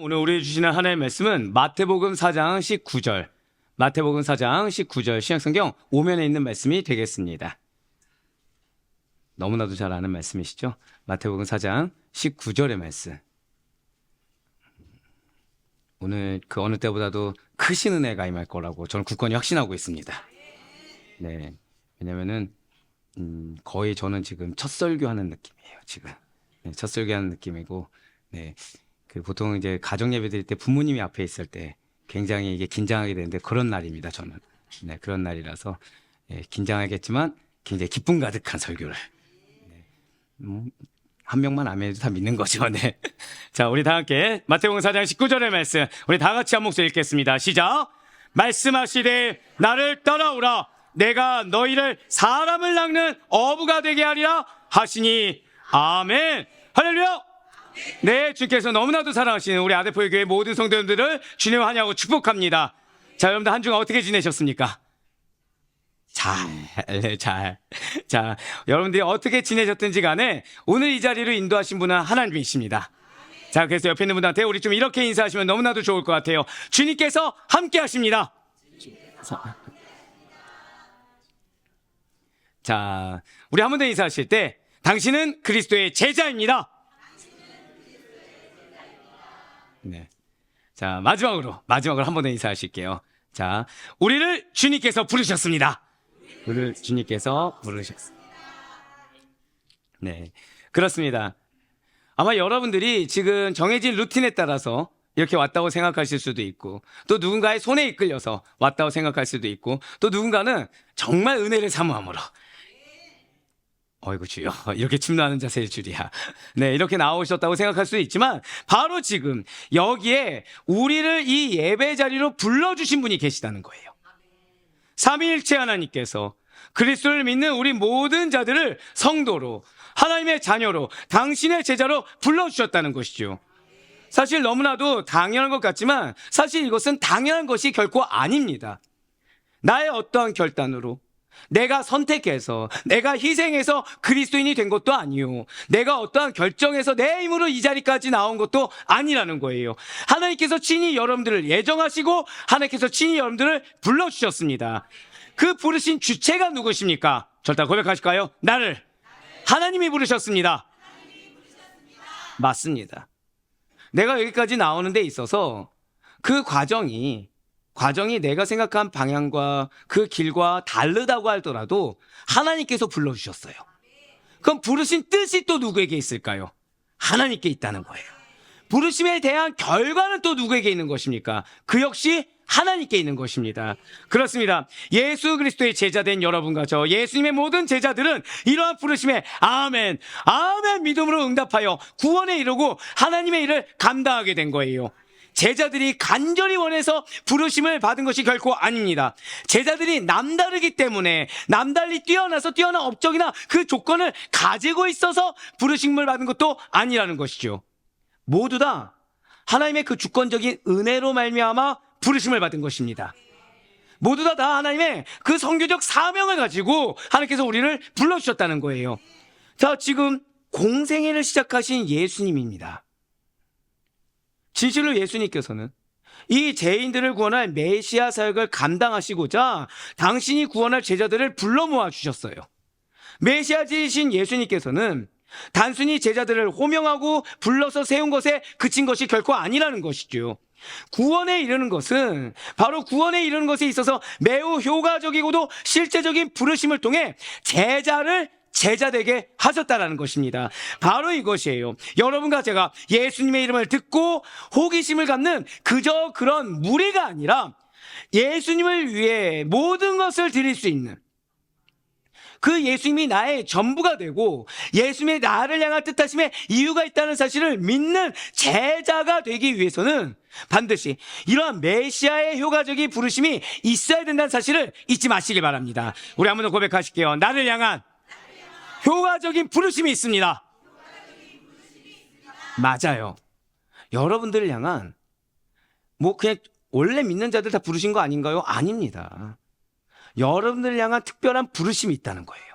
오늘 우리 주시는 하나님의 말씀은 마태복음 4장 19절, 마태복음 4장 19절 신약성경 5면에 있는 말씀이 되겠습니다. 너무나도 잘 아는 말씀이시죠? 마태복음 4장 19절의 말씀. 오늘 그 어느 때보다도 크신 은혜가 임할 거라고 저는 굳건히 확신하고 있습니다. 네, 왜냐면은 거의 저는 지금 첫 설교하는 느낌이에요. 지금 첫 설교하는 느낌이고, 네. 그 보통 이제 가정 예배 드릴 때 부모님이 앞에 있을 때 굉장히 이게 긴장하게 되는데 그런 날입니다. 저는 네, 그런 날이라서 긴장하겠지만 굉장히 기쁨 가득한 설교를 한 명만 아멘해도 다 믿는 거죠. 네. 자, 우리 다 함께 마태복음 4장 19절의 말씀 우리 다 같이 한 목소리 읽겠습니다. 시작. 말씀하시되 나를 따라오라 내가 너희를 사람을 낚는 어부가 되게 하리라 하시니 아멘. 할렐루야. 네, 주께서 너무나도 사랑하시는 우리 아대포의 교회 모든 성도님들을 주님 환영하고 축복합니다. 자, 여러분들 한 주간 어떻게 지내셨습니까? 자, 여러분들이 어떻게 지내셨든지 간에 오늘 이 자리로 인도하신 분은 하나님이십니다. 자, 그래서 옆에 있는 분한테 우리 좀 이렇게 인사하시면 너무나도 좋을 것 같아요. 주님께서 함께 하십니다. 자, 우리 한 번 더 인사하실 때 당신은 그리스도의 제자입니다. 네. 자, 마지막으로 한 번 더 인사하실게요. 자, 우리를 주님께서 부르셨습니다. 우리를 주님께서 부르셨습니다. 네, 그렇습니다. 아마 여러분들이 지금 정해진 루틴에 따라서 이렇게 왔다고 생각하실 수도 있고, 또 누군가의 손에 이끌려서 왔다고 생각할 수도 있고, 또 누군가는 정말 은혜를 사모함으로 어이구 주여 이렇게 침노하는 자세일 줄이야. 네, 이렇게 나오셨다고 생각할 수도 있지만 바로 지금 여기에 우리를 이 예배 자리로 불러주신 분이 계시다는 거예요. 삼위일체 하나님께서 그리스도를 믿는 우리 모든 자들을 성도로, 하나님의 자녀로, 당신의 제자로 불러주셨다는 것이죠. 사실 너무나도 당연한 것 같지만 사실 이것은 당연한 것이 결코 아닙니다. 나의 어떠한 결단으로, 내가 선택해서, 내가 희생해서 그리스도인이 된 것도 아니요, 내가 어떠한 결정해서 내 힘으로 이 자리까지 나온 것도 아니라는 거예요. 하나님께서 친히 여러분들을 예정하시고 하나님께서 친히 여러분들을 불러주셨습니다. 그 부르신 주체가 누구십니까? 절대 고백하실까요? 나를 하나님이 부르셨습니다. 맞습니다. 내가 여기까지 나오는 데 있어서 그 과정이 내가 생각한 방향과 그 길과 다르다고 하더라도 하나님께서 불러주셨어요. 그럼 부르신 뜻이 또 누구에게 있을까요? 하나님께 있다는 거예요. 부르심에 대한 결과는 또 누구에게 있는 것입니까? 그 역시 하나님께 있는 것입니다. 그렇습니다. 예수 그리스도의 제자된 여러분과 저 예수님의 모든 제자들은 이러한 부르심에 아멘, 아멘 믿음으로 응답하여 구원에 이르고 하나님의 일을 감당하게 된 거예요. 제자들이 간절히 원해서 부르심을 받은 것이 결코 아닙니다. 제자들이 남다르기 때문에, 남달리 뛰어난 업적이나 그 조건을 가지고 있어서 부르심을 받은 것도 아니라는 것이죠. 모두 다 하나님의 그 주권적인 은혜로 말미암아 부르심을 받은 것입니다. 모두 다 하나님의 그 선교적 사명을 가지고 하나님께서 우리를 불러주셨다는 거예요. 자, 지금 공생애를 시작하신 예수님입니다. 진실로 예수님께서는 이 죄인들을 구원할 메시아 사역을 감당하시고자 당신이 구원할 제자들을 불러 모아 주셨어요. 메시아지신 예수님께서는 단순히 제자들을 호명하고 불러서 세운 것에 그친 것이 결코 아니라는 것이죠. 구원에 이르는 것은, 바로 구원에 이르는 것에 있어서 매우 효과적이고도 실제적인 부르심을 통해 제자 되게 하셨다라는 것입니다. 바로 이것이에요. 여러분과 제가 예수님의 이름을 듣고 호기심을 갖는 그저 그런 무리가 아니라 예수님을 위해 모든 것을 드릴 수 있는, 그 예수님이 나의 전부가 되고 예수님의 나를 향한 뜻하심에 이유가 있다는 사실을 믿는 제자가 되기 위해서는 반드시 이러한 메시아의 효과적인 부르심이 있어야 된다는 사실을 잊지 마시길 바랍니다. 우리 한번 더 고백하실게요. 나를 향한 효과적인 부르심이 있습니다. 맞아요. 여러분들을 향한, 그냥 원래 믿는 자들 다 부르신 거 아닌가요? 아닙니다. 여러분들을 향한 특별한 부르심이 있다는 거예요.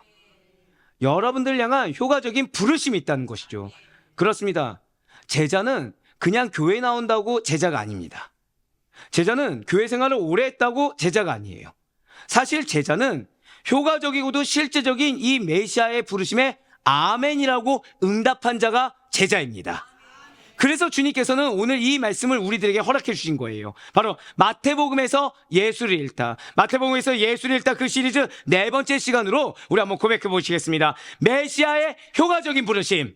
여러분들을 향한 효과적인 부르심이 있다는 것이죠. 그렇습니다. 제자는 그냥 교회 나온다고 제자가 아닙니다. 제자는 교회 생활을 오래 했다고 제자가 아니에요. 사실 제자는 효과적이고도 실제적인 이 메시아의 부르심에 아멘이라고 응답한 자가 제자입니다. 그래서 주님께서는 오늘 이 말씀을 우리들에게 허락해 주신 거예요. 바로 마태복음에서 예수를 읽다. 마태복음에서 예수를 읽다 그 시리즈 4번째 시간으로 우리 한번 고백해 보시겠습니다. 메시아의 효과적인 부르심.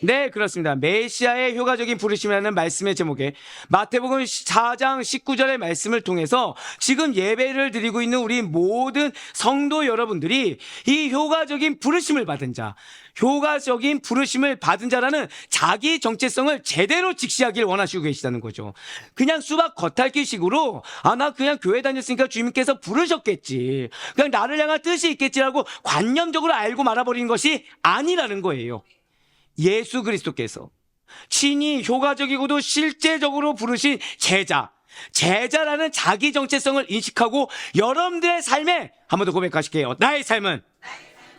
네, 그렇습니다. 메시아의 효과적인 부르심이라는 말씀의 제목에 마태복음 4장 19절의 말씀을 통해서 지금 예배를 드리고 있는 우리 모든 성도 여러분들이 이 효과적인 부르심을 받은 자, 효과적인 부르심을 받은 자라는 자기 정체성을 제대로 직시하길 원하시고 계시다는 거죠. 그냥 수박 겉핥기식으로 나 그냥 교회 다녔으니까 주님께서 부르셨겠지, 그냥 나를 향한 뜻이 있겠지라고 관념적으로 알고 말아버리는 것이 아니라는 거예요. 예수 그리스도께서 친히 효과적이고도 실제적으로 부르신 제자라는 자기 정체성을 인식하고 여러분들의 삶에 한 번 더 고백하실게요. 나의 삶은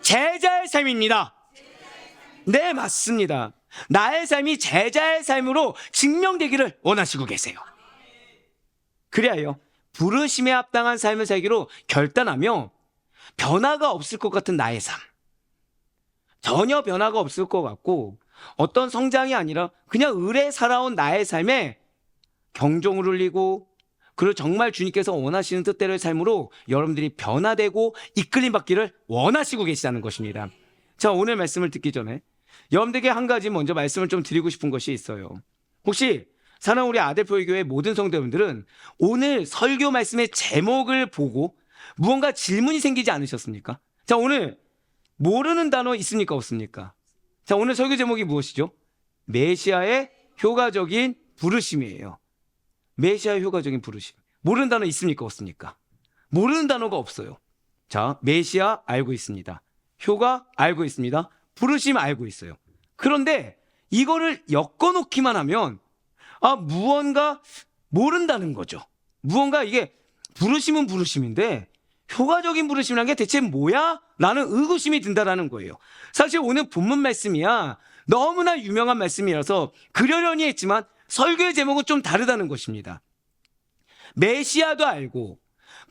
제자의 삶입니다. 네, 맞습니다. 나의 삶이 제자의 삶으로 증명되기를 원하시고 계세요. 그래야요, 부르심에 합당한 삶을 살기로 결단하며 변화가 없을 것 같은 나의 삶, 전혀 변화가 없을 것 같고 어떤 성장이 아니라 그냥 의뢰 살아온 나의 삶에 경종을 울리고, 그리고 정말 주님께서 원하시는 뜻대로의 삶으로 여러분들이 변화되고 이끌림 받기를 원하시고 계시다는 것입니다. 자, 오늘 말씀을 듣기 전에 여러분들에게 한 가지 먼저 말씀을 좀 드리고 싶은 것이 있어요. 혹시 사랑하는 우리 아델포유교회 모든 성도분들은 오늘 설교 말씀의 제목을 보고 무언가 질문이 생기지 않으셨습니까? 자, 오늘 모르는 단어 있습니까, 없습니까? 자, 오늘 설교 제목이 무엇이죠? 메시아의 효과적인 부르심이에요. 메시아의 효과적인 부르심. 모르는 단어 있습니까, 없습니까? 모르는 단어가 없어요. 자, 메시아 알고 있습니다. 효과 알고 있습니다. 부르심 알고 있어요. 그런데 이거를 엮어놓기만 하면 무언가 모른다는 거죠. 무언가 이게 부르심은 부르심인데 효과적인 부르심이라는 게 대체 뭐야? 라는 의구심이 든다라는 거예요. 사실 오늘 본문 말씀이야 너무나 유명한 말씀이라서 그러려니 했지만 설교의 제목은 좀 다르다는 것입니다. 메시아도 알고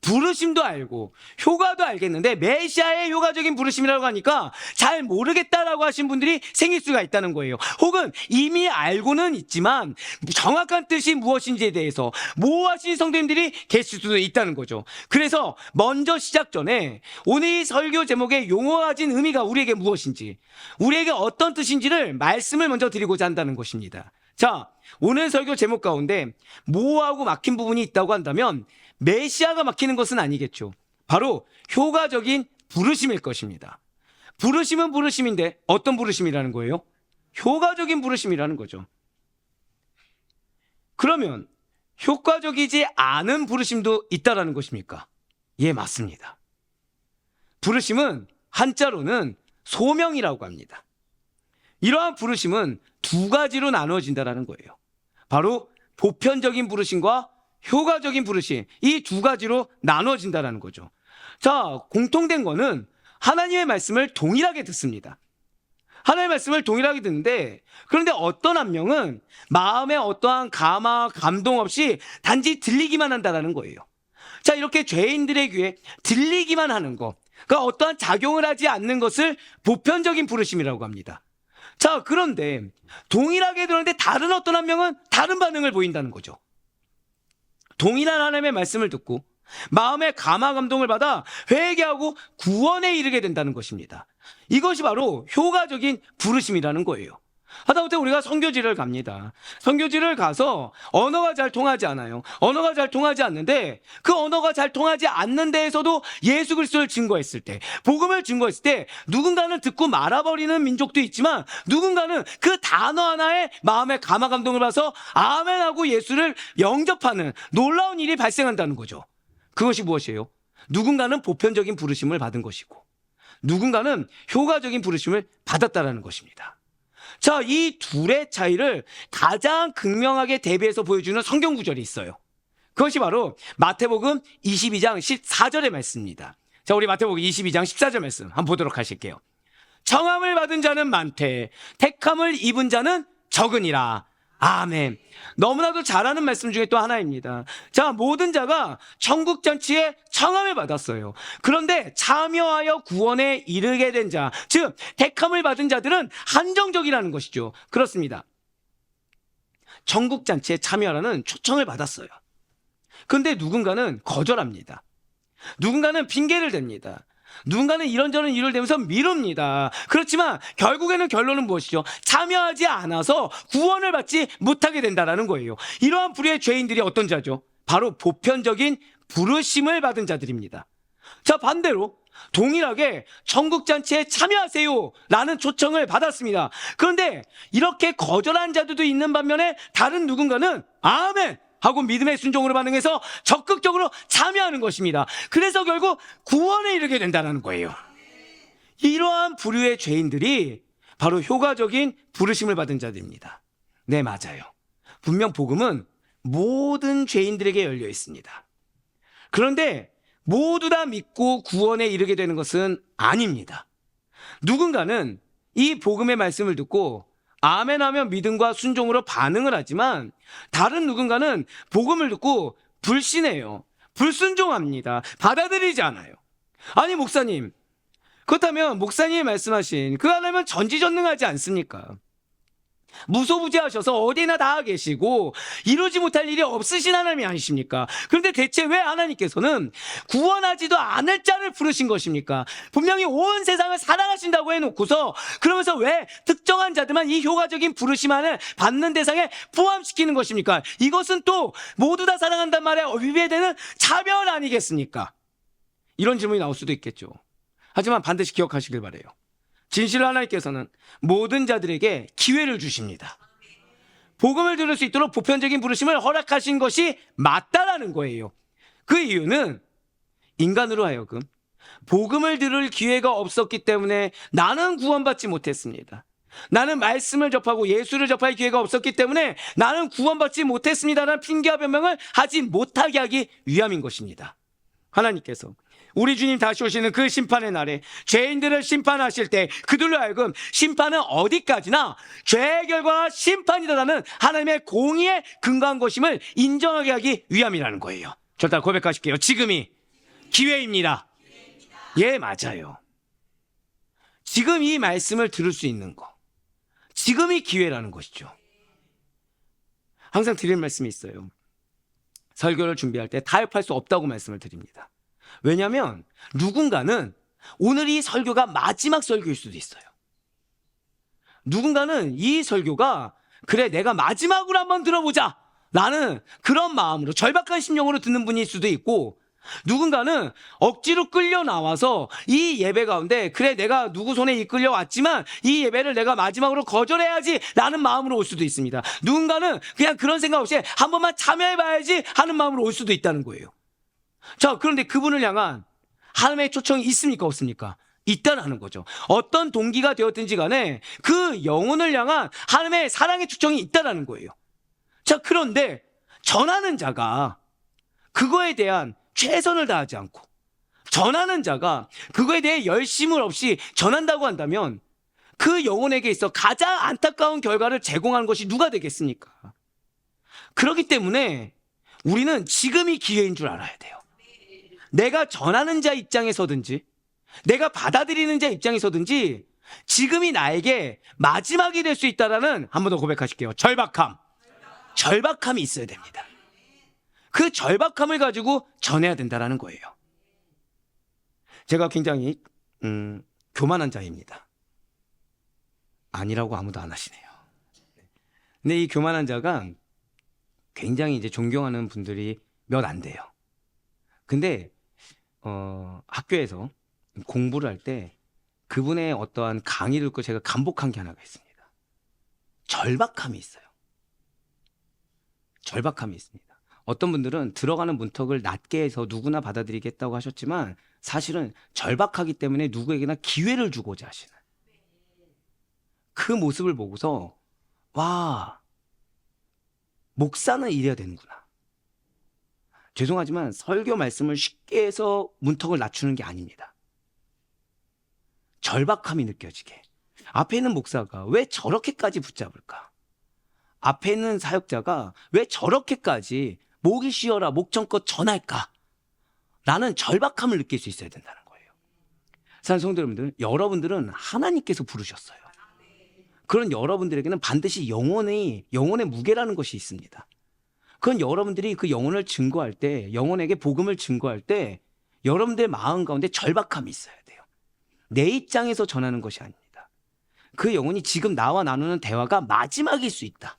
부르심도 알고 효과도 알겠는데 메시아의 효과적인 부르심이라고 하니까 잘 모르겠다라고 하신 분들이 생길 수가 있다는 거예요. 혹은 이미 알고는 있지만 정확한 뜻이 무엇인지에 대해서 모호하신 성도님들이 계실 수도 있다는 거죠. 그래서 먼저 시작 전에 오늘 이 설교 제목의 용어가 가진 의미가 우리에게 무엇인지, 우리에게 어떤 뜻인지를 말씀을 먼저 드리고자 한다는 것입니다. 자, 오늘 설교 제목 가운데 모호하고 막힌 부분이 있다고 한다면 메시아가 막히는 것은 아니겠죠. 바로 효과적인 부르심일 것입니다. 부르심은 부르심인데 어떤 부르심이라는 거예요? 효과적인 부르심이라는 거죠. 그러면 효과적이지 않은 부르심도 있다라는 것입니까? 예, 맞습니다. 부르심은 한자로는 소명이라고 합니다. 이러한 부르심은 두 가지로 나누어진다는 거예요. 바로 보편적인 부르심과 효과적인 부르심, 이 두 가지로 나눠진다는 거죠. 자, 공통된 거는 하나님의 말씀을 동일하게 듣습니다. 하나님의 말씀을 동일하게 듣는데, 그런데 어떤 한 명은 마음에 어떠한 감동 없이 단지 들리기만 한다는 거예요. 자, 이렇게 죄인들의 귀에 들리기만 하는 것, 그러니까 어떠한 작용을 하지 않는 것을 보편적인 부르심이라고 합니다. 자, 그런데 동일하게 들었는데 다른 어떤 한 명은 다른 반응을 보인다는 거죠. 동일한 하나님의 말씀을 듣고 마음의 감동을 받아 회개하고 구원에 이르게 된다는 것입니다. 이것이 바로 효과적인 부르심이라는 거예요. 하다못해 우리가 선교지를 갑니다. 선교지를 가서 언어가 잘 통하지 않아요. 언어가 잘 통하지 않는데 그 언어가 잘 통하지 않는 데에서도 예수 그리스도를 증거했을 때, 복음을 증거했을 때 누군가는 듣고 말아버리는 민족도 있지만 누군가는 그 단어 하나에 마음의 감동을 받아서 아멘하고 예수를 영접하는 놀라운 일이 발생한다는 거죠. 그것이 무엇이에요? 누군가는 보편적인 부르심을 받은 것이고 누군가는 효과적인 부르심을 받았다는 것입니다. 자, 이 둘의 차이를 가장 극명하게 대비해서 보여주는 성경 구절이 있어요. 그것이 바로 마태복음 22장 14절의 말씀입니다. 자, 우리 마태복음 22장 14절 말씀 한번 보도록 하실게요. 청함을 받은 자는 많되 택함을 입은 자는 적으니라. 아멘. 너무나도 잘 아는 말씀 중에 또 하나입니다. 자, 모든 자가 천국잔치에 청함을 받았어요. 그런데 참여하여 구원에 이르게 된 자, 즉 택함을 받은 자들은 한정적이라는 것이죠. 그렇습니다. 천국잔치에 참여하라는 초청을 받았어요. 그런데 누군가는 거절합니다. 누군가는 핑계를 댑니다. 누군가는 이런저런 이유를 대면서 미룹니다. 그렇지만 결국에는 결론은 무엇이죠? 참여하지 않아서 구원을 받지 못하게 된다는 거예요. 이러한 불의의 죄인들이 어떤 자죠? 바로 보편적인 부르심을 받은 자들입니다. 자, 반대로 동일하게 천국잔치에 참여하세요 라는 초청을 받았습니다. 그런데 이렇게 거절한 자들도 있는 반면에 다른 누군가는 아멘 하고 믿음의 순종으로 반응해서 적극적으로 참여하는 것입니다. 그래서 결국 구원에 이르게 된다는 거예요. 이러한 부류의 죄인들이 바로 효과적인 부르심을 받은 자들입니다. 네, 맞아요. 분명 복음은 모든 죄인들에게 열려 있습니다. 그런데 모두 다 믿고 구원에 이르게 되는 것은 아닙니다. 누군가는 이 복음의 말씀을 듣고 아멘하며 믿음과 순종으로 반응을 하지만 다른 누군가는 복음을 듣고 불신해요. 불순종합니다. 받아들이지 않아요. 아니 목사님, 그렇다면 목사님이 말씀하신 그 하나님은 전지전능하지 않습니까? 무소부지하셔서 어디나 다 계시고 이루지 못할 일이 없으신 하나님이 아니십니까? 그런데 대체 왜 하나님께서는 구원하지도 않을 자를 부르신 것입니까? 분명히 온 세상을 사랑하신다고 해놓고서 그러면서 왜 특정한 자들만 이 효과적인 부르심만을 받는 대상에 포함시키는 것입니까? 이것은 또 모두 다 사랑한단 말에 위배되는 차별 아니겠습니까? 이런 질문이 나올 수도 있겠죠. 하지만 반드시 기억하시길 바라요. 진실로 하나님께서는 모든 자들에게 기회를 주십니다. 복음을 들을 수 있도록 보편적인 부르심을 허락하신 것이 맞다라는 거예요. 그 이유는 인간으로 하여금 복음을 들을 기회가 없었기 때문에 나는 구원받지 못했습니다. 나는 말씀을 접하고 예수를 접할 기회가 없었기 때문에 나는 구원받지 못했습니다라는 핑계와 변명을 하지 못하게 하기 위함인 것입니다. 하나님께서 우리 주님 다시 오시는 그 심판의 날에 죄인들을 심판하실 때 그들로 하여금 심판은 어디까지나 죄의 결과가 심판이다라는 하나님의 공의에 근거한 것임을 인정하게 하기 위함이라는 거예요. 절단 고백하실게요. 지금이 기회입니다. 예, 맞아요. 지금 이 말씀을 들을 수 있는 거, 지금이 기회라는 것이죠. 항상 드릴 말씀이 있어요. 설교를 준비할 때 타협할 수 없다고 말씀을 드립니다. 왜냐하면 누군가는 오늘 이 설교가 마지막 설교일 수도 있어요. 누군가는 이 설교가 그래 내가 마지막으로 한번 들어보자 라는 그런 마음으로 절박한 심령으로 듣는 분일 수도 있고, 누군가는 억지로 끌려 나와서 이 예배 가운데 그래 내가 누구 손에 이끌려 왔지만 이 예배를 내가 마지막으로 거절해야지 라는 마음으로 올 수도 있습니다. 누군가는 그냥 그런 생각 없이 한 번만 참여해봐야지 하는 마음으로 올 수도 있다는 거예요. 자, 그런데 그분을 향한 하나님의 초청이 있습니까 없습니까? 있다라는 거죠. 어떤 동기가 되었든지 간에 그 영혼을 향한 하나님의 사랑의 초청이 있다라는 거예요. 자, 그런데 전하는 자가 그거에 대한 최선을 다하지 않고 전하는 자가 그거에 대해 열심을 없이 전한다고 한다면 그 영혼에게 있어 가장 안타까운 결과를 제공하는 것이 누가 되겠습니까? 그렇기 때문에 우리는 지금이 기회인 줄 알아야 돼요. 내가 전하는 자 입장에서든지 내가 받아들이는 자 입장에서든지 지금이 나에게 마지막이 될 수 있다라는, 한 번 더 고백하실게요. 절박함이 있어야 됩니다. 그 절박함을 가지고 전해야 된다라는 거예요. 제가 굉장히 교만한 자입니다. 아니라고 아무도 안 하시네요. 근데 이 교만한 자가 굉장히 이제 존경하는 분들이 몇 안 돼요. 근데 학교에서 공부를 할 때 그분의 어떠한 강의를 듣고 제가 감복한 게 하나가 있습니다. 절박함이 있어요. 절박함이 있습니다. 어떤 분들은 들어가는 문턱을 낮게 해서 누구나 받아들이겠다고 하셨지만 사실은 절박하기 때문에 누구에게나 기회를 주고자 하시는 그 모습을 보고서 와, 목사는 이래야 되는구나. 죄송하지만 설교 말씀을 쉽게 해서 문턱을 낮추는 게 아닙니다. 절박함이 느껴지게. 앞에 있는 목사가 왜 저렇게까지 붙잡을까? 앞에 있는 사역자가 왜 저렇게까지 목이 쉬어라 목청껏 전할까? 라는 절박함을 느낄 수 있어야 된다는 거예요. 사랑하는 성도 여러분들, 여러분들은 하나님께서 부르셨어요. 그런 여러분들에게는 반드시 영혼의 무게라는 것이 있습니다. 그건 여러분들이 그 영혼을 증거할 때, 영혼에게 복음을 증거할 때 여러분들의 마음 가운데 절박함이 있어야 돼요. 내 입장에서 전하는 것이 아닙니다. 그 영혼이 지금 나와 나누는 대화가 마지막일 수 있다.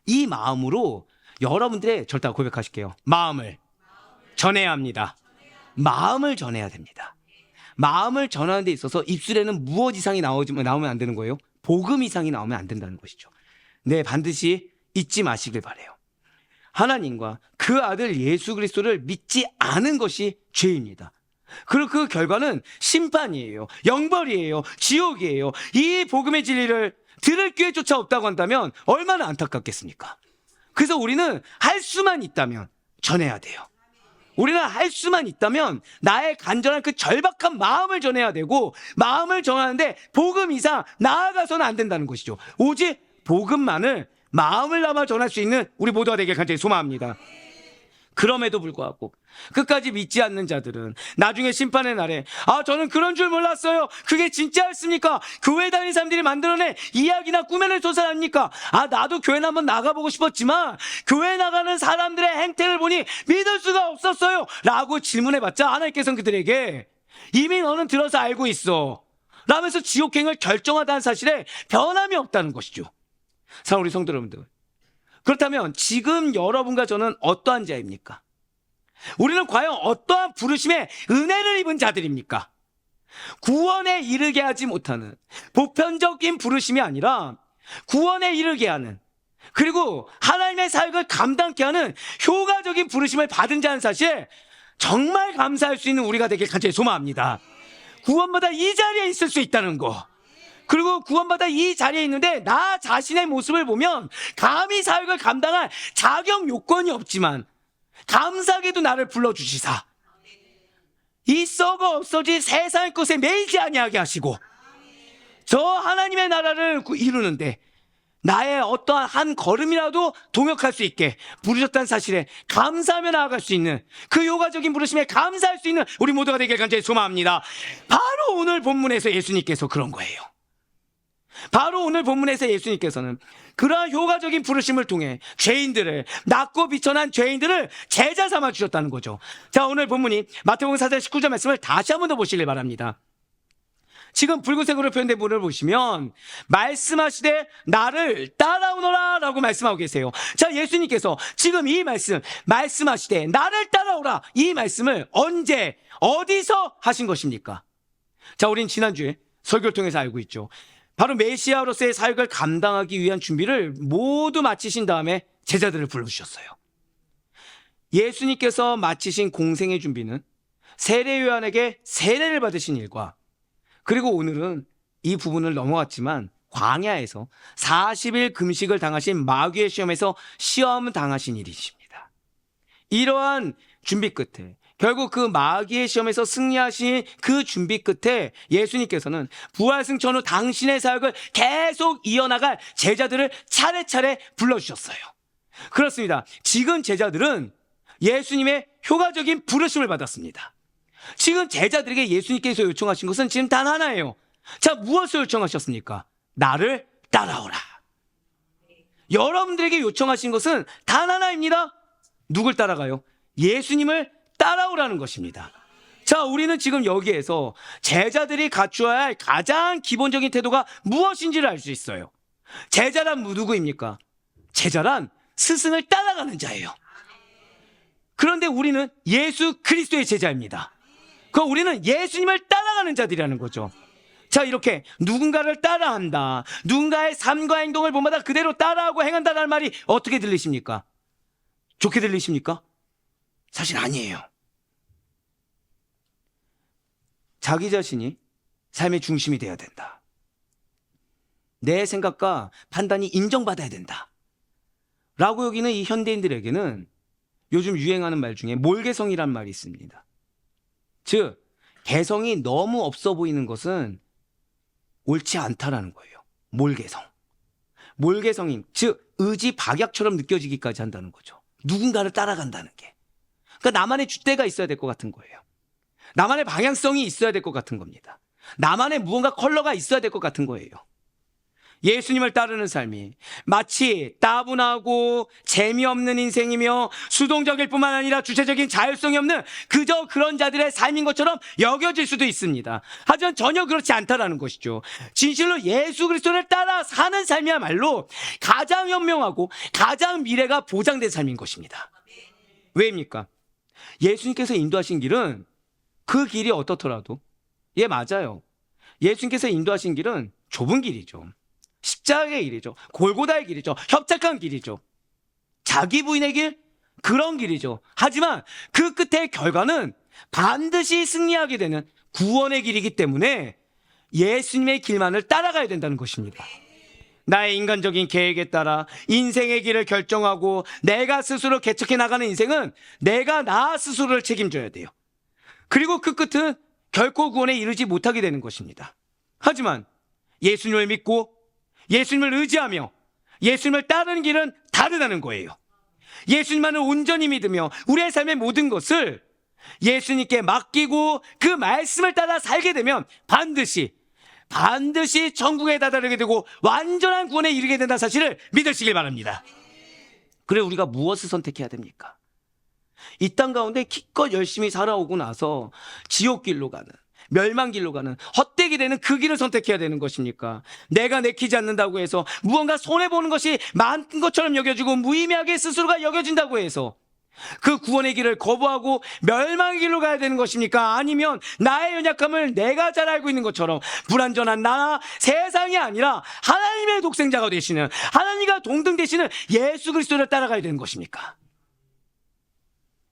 이 마음으로 여러분들의, 절대 고백하실게요. 마음을 전해야 합니다. 마음을 전해야 됩니다. 마음을 전하는 데 있어서 입술에는 무엇 이상이 나오면 안 되는 거예요? 복음 이상이 나오면 안 된다는 것이죠. 네, 반드시 잊지 마시길 바라요. 하나님과 그 아들 예수 그리스도를 믿지 않은 것이 죄입니다. 그리고 그 결과는 심판이에요. 영벌이에요. 지옥이에요. 이 복음의 진리를 들을 기회조차 없다고 한다면 얼마나 안타깝겠습니까? 그래서 우리는 할 수만 있다면 전해야 돼요. 우리는 할 수만 있다면 나의 간절한 그 절박한 마음을 전해야 되고, 마음을 전하는데 복음 이상 나아가서는 안 된다는 것이죠. 오직 복음만을 마음을 담아 전할 수 있는 우리 모두가 되길 간절히 소망합니다. 그럼에도 불구하고 끝까지 믿지 않는 자들은 나중에 심판의 날에 저는 그런 줄 몰랐어요. 그게 진짜였습니까? 교회 다니는 사람들이 만들어낸 이야기나 꾸며낸 소설 아닙니까? 나도 교회 한번 나가보고 싶었지만 교회 나가는 사람들의 행태를 보니 믿을 수가 없었어요 라고 질문해봤자 하나님께서는 그들에게 이미 너는 들어서 알고 있어 라면서 지옥행을 결정하다는 사실에 변함이 없다는 것이죠. 사랑하는 우리 성도 여러분들, 그렇다면 지금 여러분과 저는 어떠한 자입니까? 우리는 과연 어떠한 부르심의 은혜를 입은 자들입니까? 구원에 이르게 하지 못하는 보편적인 부르심이 아니라 구원에 이르게 하는, 그리고 하나님의 사역을 감당케 하는 효과적인 부르심을 받은 자는 사실 정말 감사할 수 있는 우리가 되길 간절히 소망합니다. 구원받아 이 자리에 있을 수 있다는 거, 그리고 구원받아 이 자리에 있는데 나 자신의 모습을 보면 감히 사역을 감당할 자격 요건이 없지만 감사하게도 나를 불러주시사 이 썩어 없어질 세상의 것에 매이지 아니하게 하시고 저 하나님의 나라를 이루는데 나의 어떠한 한 걸음이라도 동역할 수 있게 부르셨다는 사실에 감사하며 나아갈 수 있는 그 요가적인 부르심에 감사할 수 있는 우리 모두가 되길 간절히 소망합니다. 바로 오늘 본문에서 예수님께서 그런 거예요. 바로 오늘 본문에서 예수님께서는 그러한 효과적인 부르심을 통해 죄인들을, 낮고 비천한 죄인들을 제자 삼아 주셨다는 거죠. 자, 오늘 본문이 마태복음 4장 19절 말씀을 다시 한번 더 보시길 바랍니다. 지금 붉은색으로 표현된 부분을 보시면 말씀하시되 나를 따라오너라 라고 말씀하고 계세요. 자, 예수님께서 지금 이 말씀하시되 나를 따라오라, 이 말씀을 언제 어디서 하신 것입니까? 자, 우린 지난주에 설교를 통해서 알고 있죠. 바로 메시아로서의 사역을 감당하기 위한 준비를 모두 마치신 다음에 제자들을 불러주셨어요. 예수님께서 마치신 공생의 준비는 세례 요한에게 세례를 받으신 일과, 그리고 오늘은 이 부분을 넘어갔지만 광야에서 40일 금식을 당하신 마귀의 시험에서 시험 당하신 일이십니다. 이러한 준비 끝에, 결국 그 마귀의 시험에서 승리하신 그 준비 끝에 예수님께서는 부활승천 후 당신의 사역을 계속 이어나갈 제자들을 차례차례 불러주셨어요. 그렇습니다. 지금 제자들은 예수님의 효과적인 부르심을 받았습니다. 지금 제자들에게 예수님께서 요청하신 것은 지금 단 하나예요. 자, 무엇을 요청하셨습니까? 나를 따라오라. 여러분들에게 요청하신 것은 단 하나입니다. 누굴 따라가요? 예수님을 따라오라는 것입니다. 자, 우리는 지금 여기에서 제자들이 갖추어야 할 가장 기본적인 태도가 무엇인지를 알 수 있어요. 제자란 누구입니까? 제자란 스승을 따라가는 자예요. 그런데 우리는 예수 그리스도의 제자입니다. 우리는 예수님을 따라가는 자들이라는 거죠. 자, 이렇게 누군가를 따라한다, 누군가의 삶과 행동을 본마다 그대로 따라하고 행한다는 말이 어떻게 들리십니까? 좋게 들리십니까? 사실 아니에요. 자기 자신이 삶의 중심이 되어야 된다. 내 생각과 판단이 인정받아야 된다 라고 여기는 이 현대인들에게는 요즘 유행하는 말 중에 몰개성이란 말이 있습니다. 즉, 개성이 너무 없어 보이는 것은 옳지 않다라는 거예요. 몰개성. 몰개성인, 즉 의지 박약처럼 느껴지기까지 한다는 거죠. 누군가를 따라간다는 게. 그러니까 나만의 줏대가 있어야 될 것 같은 거예요. 나만의 방향성이 있어야 될 것 같은 겁니다. 나만의 무언가 컬러가 있어야 될 것 같은 거예요. 예수님을 따르는 삶이 마치 따분하고 재미없는 인생이며 수동적일 뿐만 아니라 주체적인 자율성이 없는 그저 그런 자들의 삶인 것처럼 여겨질 수도 있습니다. 하지만 전혀 그렇지 않다라는 것이죠. 진실로 예수 그리스도를 따라 사는 삶이야말로 가장 현명하고 가장 미래가 보장된 삶인 것입니다. 왜입니까? 예수님께서 인도하신 길은 그 길이 어떻더라도, 예, 맞아요. 예수님께서 인도하신 길은 좁은 길이죠. 십자가의 길이죠. 골고다의 길이죠. 협착한 길이죠. 자기 부인의 길, 그런 길이죠. 하지만 그 끝의 결과는 반드시 승리하게 되는 구원의 길이기 때문에 예수님의 길만을 따라가야 된다는 것입니다. 나의 인간적인 계획에 따라 인생의 길을 결정하고 내가 스스로 개척해 나가는 인생은 내가 나 스스로를 책임져야 돼요. 그리고 그 끝은 결코 구원에 이르지 못하게 되는 것입니다. 하지만 예수님을 믿고 예수님을 의지하며 예수님을 따르는 길은 다르다는 거예요. 예수님만을 온전히 믿으며 우리의 삶의 모든 것을 예수님께 맡기고 그 말씀을 따라 살게 되면 반드시 천국에 다다르게 되고 완전한 구원에 이르게 된다는 사실을 믿으시길 바랍니다. 그래, 우리가 무엇을 선택해야 됩니까? 이 땅 가운데 기껏 열심히 살아오고 나서 지옥길로 가는, 멸망길로 가는, 헛되게 되는 그 길을 선택해야 되는 것입니까? 내가 내키지 않는다고 해서 무언가 손해보는 것이 많은 것처럼 여겨지고 무의미하게 스스로가 여겨진다고 해서 그 구원의 길을 거부하고 멸망의 길로 가야 되는 것입니까? 아니면 나의 연약함을 내가 잘 알고 있는 것처럼 불완전한 나나 세상이 아니라 하나님의 독생자가 되시는, 하나님과 동등 되시는 예수 그리스도를 따라가야 되는 것입니까?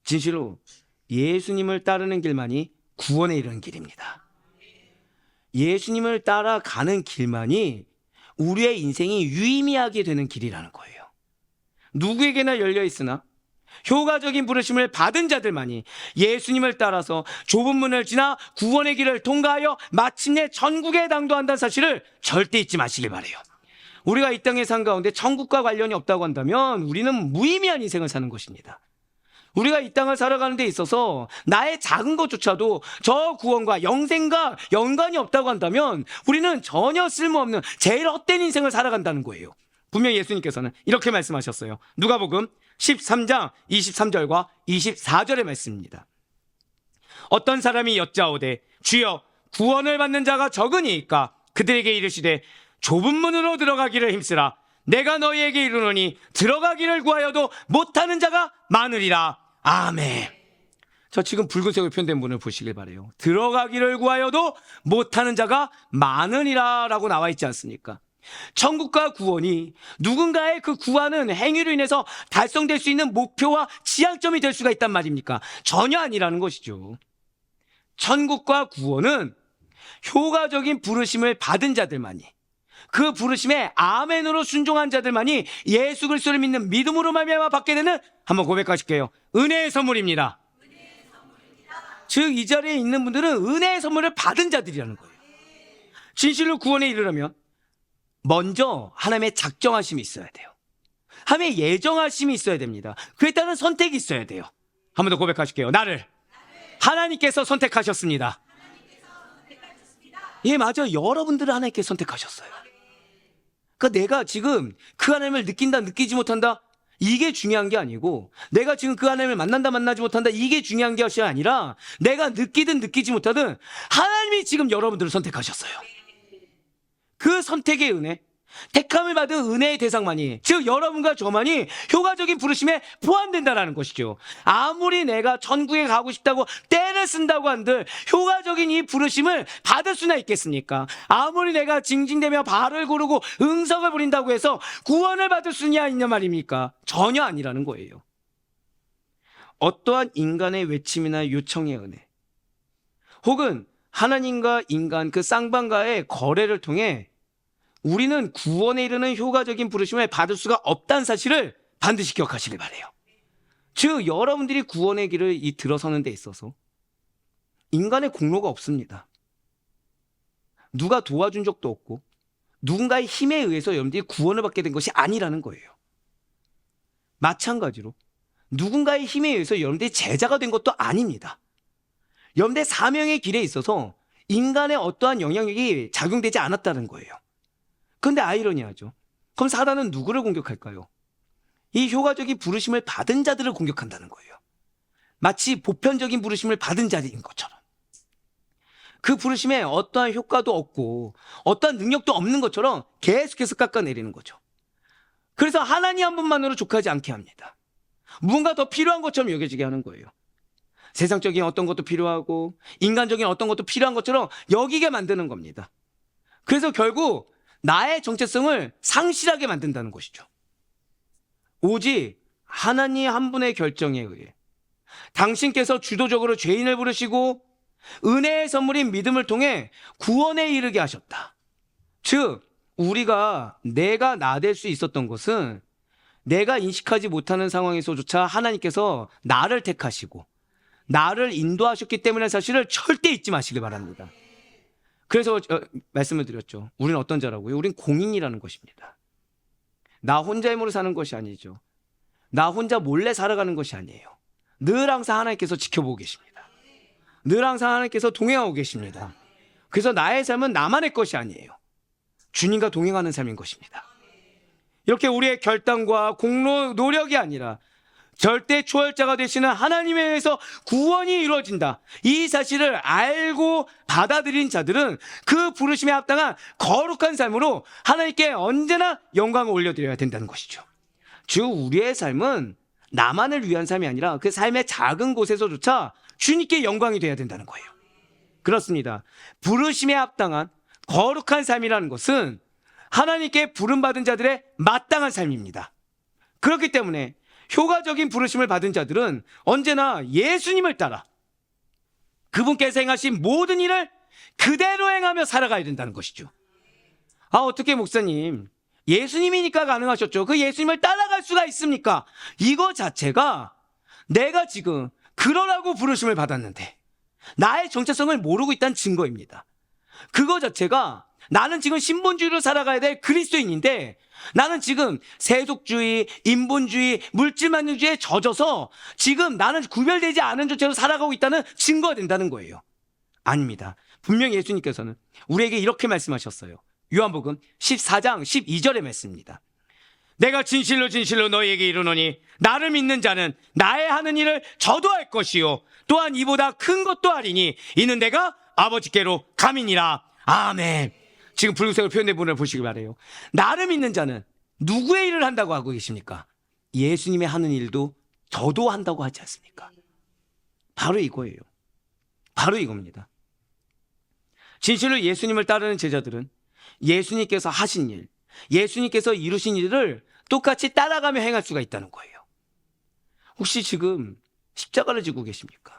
진실로 예수님을 따르는 길만이 구원에 이르는 길입니다. 예수님을 따라가는 길만이 우리의 인생이 유의미하게 되는 길이라는 거예요. 누구에게나 열려있으나 효과적인 부르심을 받은 자들만이 예수님을 따라서 좁은 문을 지나 구원의 길을 통과하여 마침내 천국에 당도한다는 사실을 절대 잊지 마시길 바라요. 우리가 이 땅의 삶 가운데 천국과 관련이 없다고 한다면 우리는 무의미한 인생을 사는 것입니다. 우리가 이 땅을 살아가는 데 있어서 나의 작은 것조차도 저 구원과 영생과 연관이 없다고 한다면 우리는 전혀 쓸모없는 제일 헛된 인생을 살아간다는 거예요. 분명히 예수님께서는 이렇게 말씀하셨어요. 누가복음 13장 23절과 24절의 말씀입니다. 어떤 사람이 여짜오되 주여 구원을 받는 자가 적으니까 그들에게 이르시되 좁은 문으로 들어가기를 힘쓰라. 내가 너희에게 이르노니 들어가기를 구하여도 못하는 자가 많으리라. 아멘. 저 지금 붉은색으로 표현된 문을 보시길 바라요. 들어가기를 구하여도 못하는 자가 많으리라 라고 나와 있지 않습니까? 천국과 구원이 누군가의 그 구하는 행위로 인해서 달성될 수 있는 목표와 지향점이 될 수가 있단 말입니까? 전혀 아니라는 것이죠. 천국과 구원은 효과적인 부르심을 받은 자들만이, 그 부르심에 아멘으로 순종한 자들만이 예수 그리스도를 믿는 믿음으로 말미암아 받게 되는, 한번 고백하실게요, 은혜의 선물입니다. 즉 이 자리에 있는 분들은 은혜의 선물을 받은 자들이라는 거예요. 진실로 구원에 이르려면 먼저 하나님의 작정하심이 있어야 돼요. 하나님의 예정하심이 있어야 됩니다. 그에 따른 선택이 있어야 돼요. 한 번 더 고백하실게요. 나를 하나님께서 선택하셨습니다. 예, 맞아요. 여러분들을 하나님께서 선택하셨어요. 그러니까 내가 지금 그 하나님을 느낀다, 느끼지 못한다, 이게 중요한 게 아니고, 내가 지금 그 하나님을 만난다, 만나지 못한다, 이게 중요한 것이 아니라, 내가 느끼든 느끼지 못하든 하나님이 지금 여러분들을 선택하셨어요. 그 선택의 은혜, 택함을 받은 은혜의 대상만이, 즉 여러분과 저만이 효과적인 부르심에 포함된다는 것이죠. 아무리 내가 천국에 가고 싶다고 떼를 쓴다고 한들 효과적인 이 부르심을 받을 수나 있겠습니까? 아무리 내가 징징대며 발을 고르고 응석을 부린다고 해서 구원을 받을 수냐 있냐 말입니까? 전혀 아니라는 거예요. 어떠한 인간의 외침이나 요청의 은혜, 혹은 하나님과 인간 그 쌍방과의 거래를 통해 우리는 구원에 이르는 효과적인 부르심을 받을 수가 없다는 사실을 반드시 기억하시길 바라요. 즉 여러분들이 구원의 길을 들어서는 데 있어서 인간의 공로가 없습니다. 누가 도와준 적도 없고 누군가의 힘에 의해서 여러분들이 구원을 받게 된 것이 아니라는 거예요. 마찬가지로 누군가의 힘에 의해서 여러분들이 제자가 된 것도 아닙니다. 여러분들의 사명의 길에 있어서 인간의 어떠한 영향력이 작용되지 않았다는 거예요. 그런데 아이러니하죠. 그럼 사단은 누구를 공격할까요? 이 효과적인 부르심을 받은 자들을 공격한다는 거예요. 마치 보편적인 부르심을 받은 자들인 것처럼. 그 부르심에 어떠한 효과도 없고 어떠한 능력도 없는 것처럼 계속해서 깎아내리는 거죠. 그래서 하나님 한 분만으로 족하지 않게 합니다. 무언가 더 필요한 것처럼 여겨지게 하는 거예요. 세상적인 어떤 것도 필요하고 인간적인 어떤 것도 필요한 것처럼 여기게 만드는 겁니다. 그래서 결국 나의 정체성을 상실하게 만든다는 것이죠. 오직 하나님 한 분의 결정에 의해 당신께서 주도적으로 죄인을 부르시고 은혜의 선물인 믿음을 통해 구원에 이르게 하셨다. 즉 우리가 내가 나 될 수 있었던 것은 내가 인식하지 못하는 상황에서조차 하나님께서 나를 택하시고 나를 인도하셨기 때문에 사실을 절대 잊지 마시길 바랍니다. 그래서 말씀을 드렸죠. 우리는 어떤 자라고요? 우린 공인이라는 것입니다. 나 혼자 힘으로 사는 것이 아니죠. 나 혼자 몰래 살아가는 것이 아니에요. 늘 항상 하나님께서 지켜보고 계십니다. 늘 항상 하나님께서 동행하고 계십니다. 그래서 나의 삶은 나만의 것이 아니에요. 주님과 동행하는 삶인 것입니다. 이렇게 우리의 결단과 공로, 노력이 아니라 절대 초월자가 되시는 하나님에 의해서 구원이 이루어진다. 이 사실을 알고 받아들인 자들은 그 부르심에 합당한 거룩한 삶으로 하나님께 언제나 영광을 올려드려야 된다는 것이죠. 즉 우리의 삶은 나만을 위한 삶이 아니라 그 삶의 작은 곳에서조차 주님께 영광이 돼야 된다는 거예요. 그렇습니다. 부르심에 합당한 거룩한 삶이라는 것은 하나님께 부름받은 자들의 마땅한 삶입니다. 그렇기 때문에 효과적인 부르심을 받은 자들은 언제나 예수님을 따라 그분께서 행하신 모든 일을 그대로 행하며 살아가야 된다는 것이죠. 어떻게 목사님, 예수님이니까 가능하셨죠. 그 예수님을 따라갈 수가 있습니까? 이거 자체가 내가 지금 그러라고 부르심을 받았는데 나의 정체성을 모르고 있다는 증거입니다. 그거 자체가 나는 지금 신본주의로 살아가야 될 그리스도인인데 나는 지금 세속주의, 인본주의, 물질만능주의에 젖어서 지금 나는 구별되지 않은 존재로 살아가고 있다는 증거가 된다는 거예요. 아닙니다. 분명히 예수님께서는 우리에게 이렇게 말씀하셨어요. 요한복음 14장 12절의 말씀입니다. 내가 진실로 진실로 너희에게 이르노니 나를 믿는 자는 나의 하는 일을 저도 할 것이요 또한 이보다 큰 것도 하리니 이는 내가 아버지께로 감이니라. 아멘. 지금 붉은색으로 표현된 부분을 보시기 바라요. 나를 믿는 자는 누구의 일을 한다고 하고 계십니까? 예수님의 하는 일도 저도 한다고 하지 않습니까? 바로 이거예요. 바로 이겁니다. 진실로 예수님을 따르는 제자들은 예수님께서 하신 일, 예수님께서 이루신 일을 똑같이 따라가며 행할 수가 있다는 거예요. 혹시 지금 십자가를 지고 계십니까?